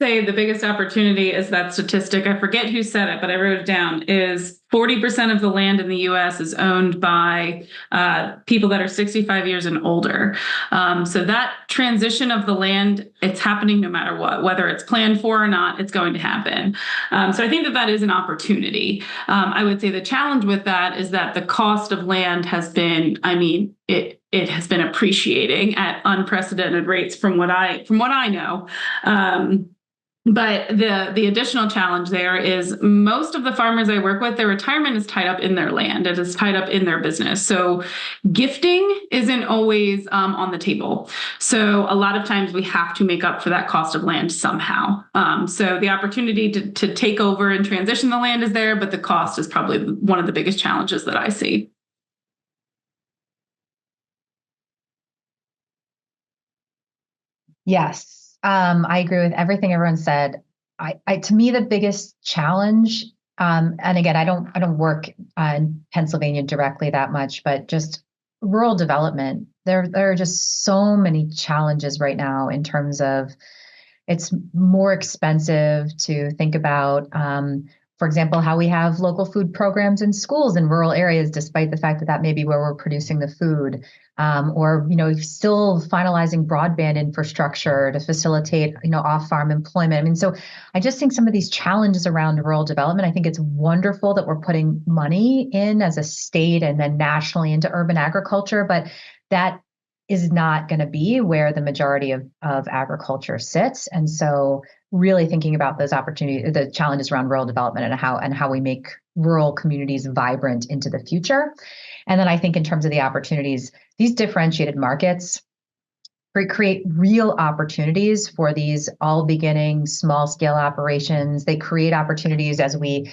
Say the biggest opportunity is that statistic. I forget who said it, but I wrote it down, is 40% of the land in the U.S. is owned by people that are 65 years and older. So that transition of the land, it's happening no matter what, whether it's planned for or not, it's going to happen. So I think that is an opportunity. I would say the challenge with that is that the cost of land has been, it has been appreciating at unprecedented rates from what I know. But the additional challenge there is most of the farmers I work with, their retirement is tied up in their land. It is tied up in their business. So gifting isn't always on the table. So a lot of times we have to make up for that cost of land somehow. So the opportunity to take over and transition the land is there, but the cost is probably one of the biggest challenges that I see. Yes. I agree with everything everyone said. To me, the biggest challenge, and again, I don't work in Pennsylvania directly that much, but just rural development. There are just so many challenges right now in terms of it's more expensive to think about, for example, how we have local food programs in schools in rural areas, despite the fact that that may be where we're producing the food. Or still finalizing broadband infrastructure to facilitate, off-farm employment. So I just think some of these challenges around rural development, I think it's wonderful that we're putting money in as a state and then nationally into urban agriculture, but that is not going to be where the majority of agriculture sits. And so really thinking about those opportunities, the challenges around rural development and how we make rural communities vibrant into the future. And then I think in terms of the opportunities, these differentiated markets, create real opportunities for these all beginning small scale operations. They create opportunities as we,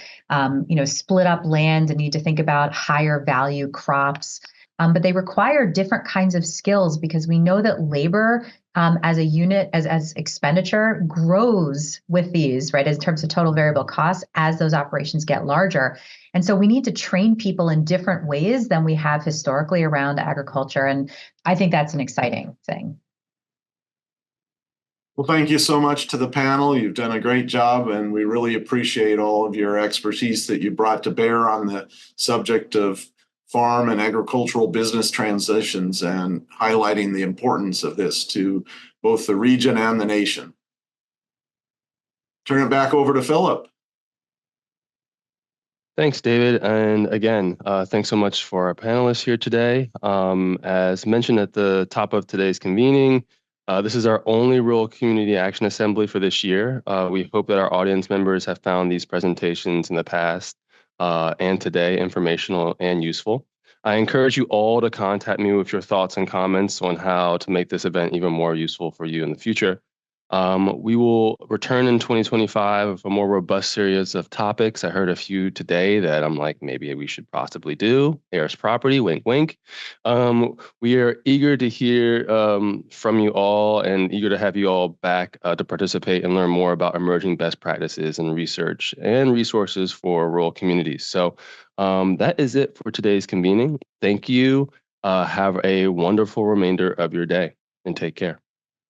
split up land and need to think about higher value crops. But they require different kinds of skills because we know that labor as a unit, as expenditure grows with these, right, in terms of total variable costs as those operations get larger. And so we need to train people in different ways than we have historically around agriculture. And I think that's an exciting thing. Well, thank you so much to the panel. You've done a great job, and we really appreciate all of your expertise that you brought to bear on the subject of farm and agricultural business transitions and highlighting the importance of this to both the region and the nation. Turn it back over to Philip. Thanks, David. And again, thanks so much for our panelists here today. As mentioned at the top of today's convening, this is our only Rural Community Action Assembly for this year. We hope that our audience members have found these presentations in the past and today informational and useful. I encourage you all to contact me with your thoughts and comments on how to make this event even more useful for you in the future. We will return in 2025 with a more robust series of topics. I heard a few today that I'm like, maybe we should possibly do. Heirs property, wink, wink. We are eager to hear from you all and eager to have you all back to participate and learn more about emerging best practices and research and resources for rural communities. So that is it for today's convening. Thank you. Have a wonderful remainder of your day and take care.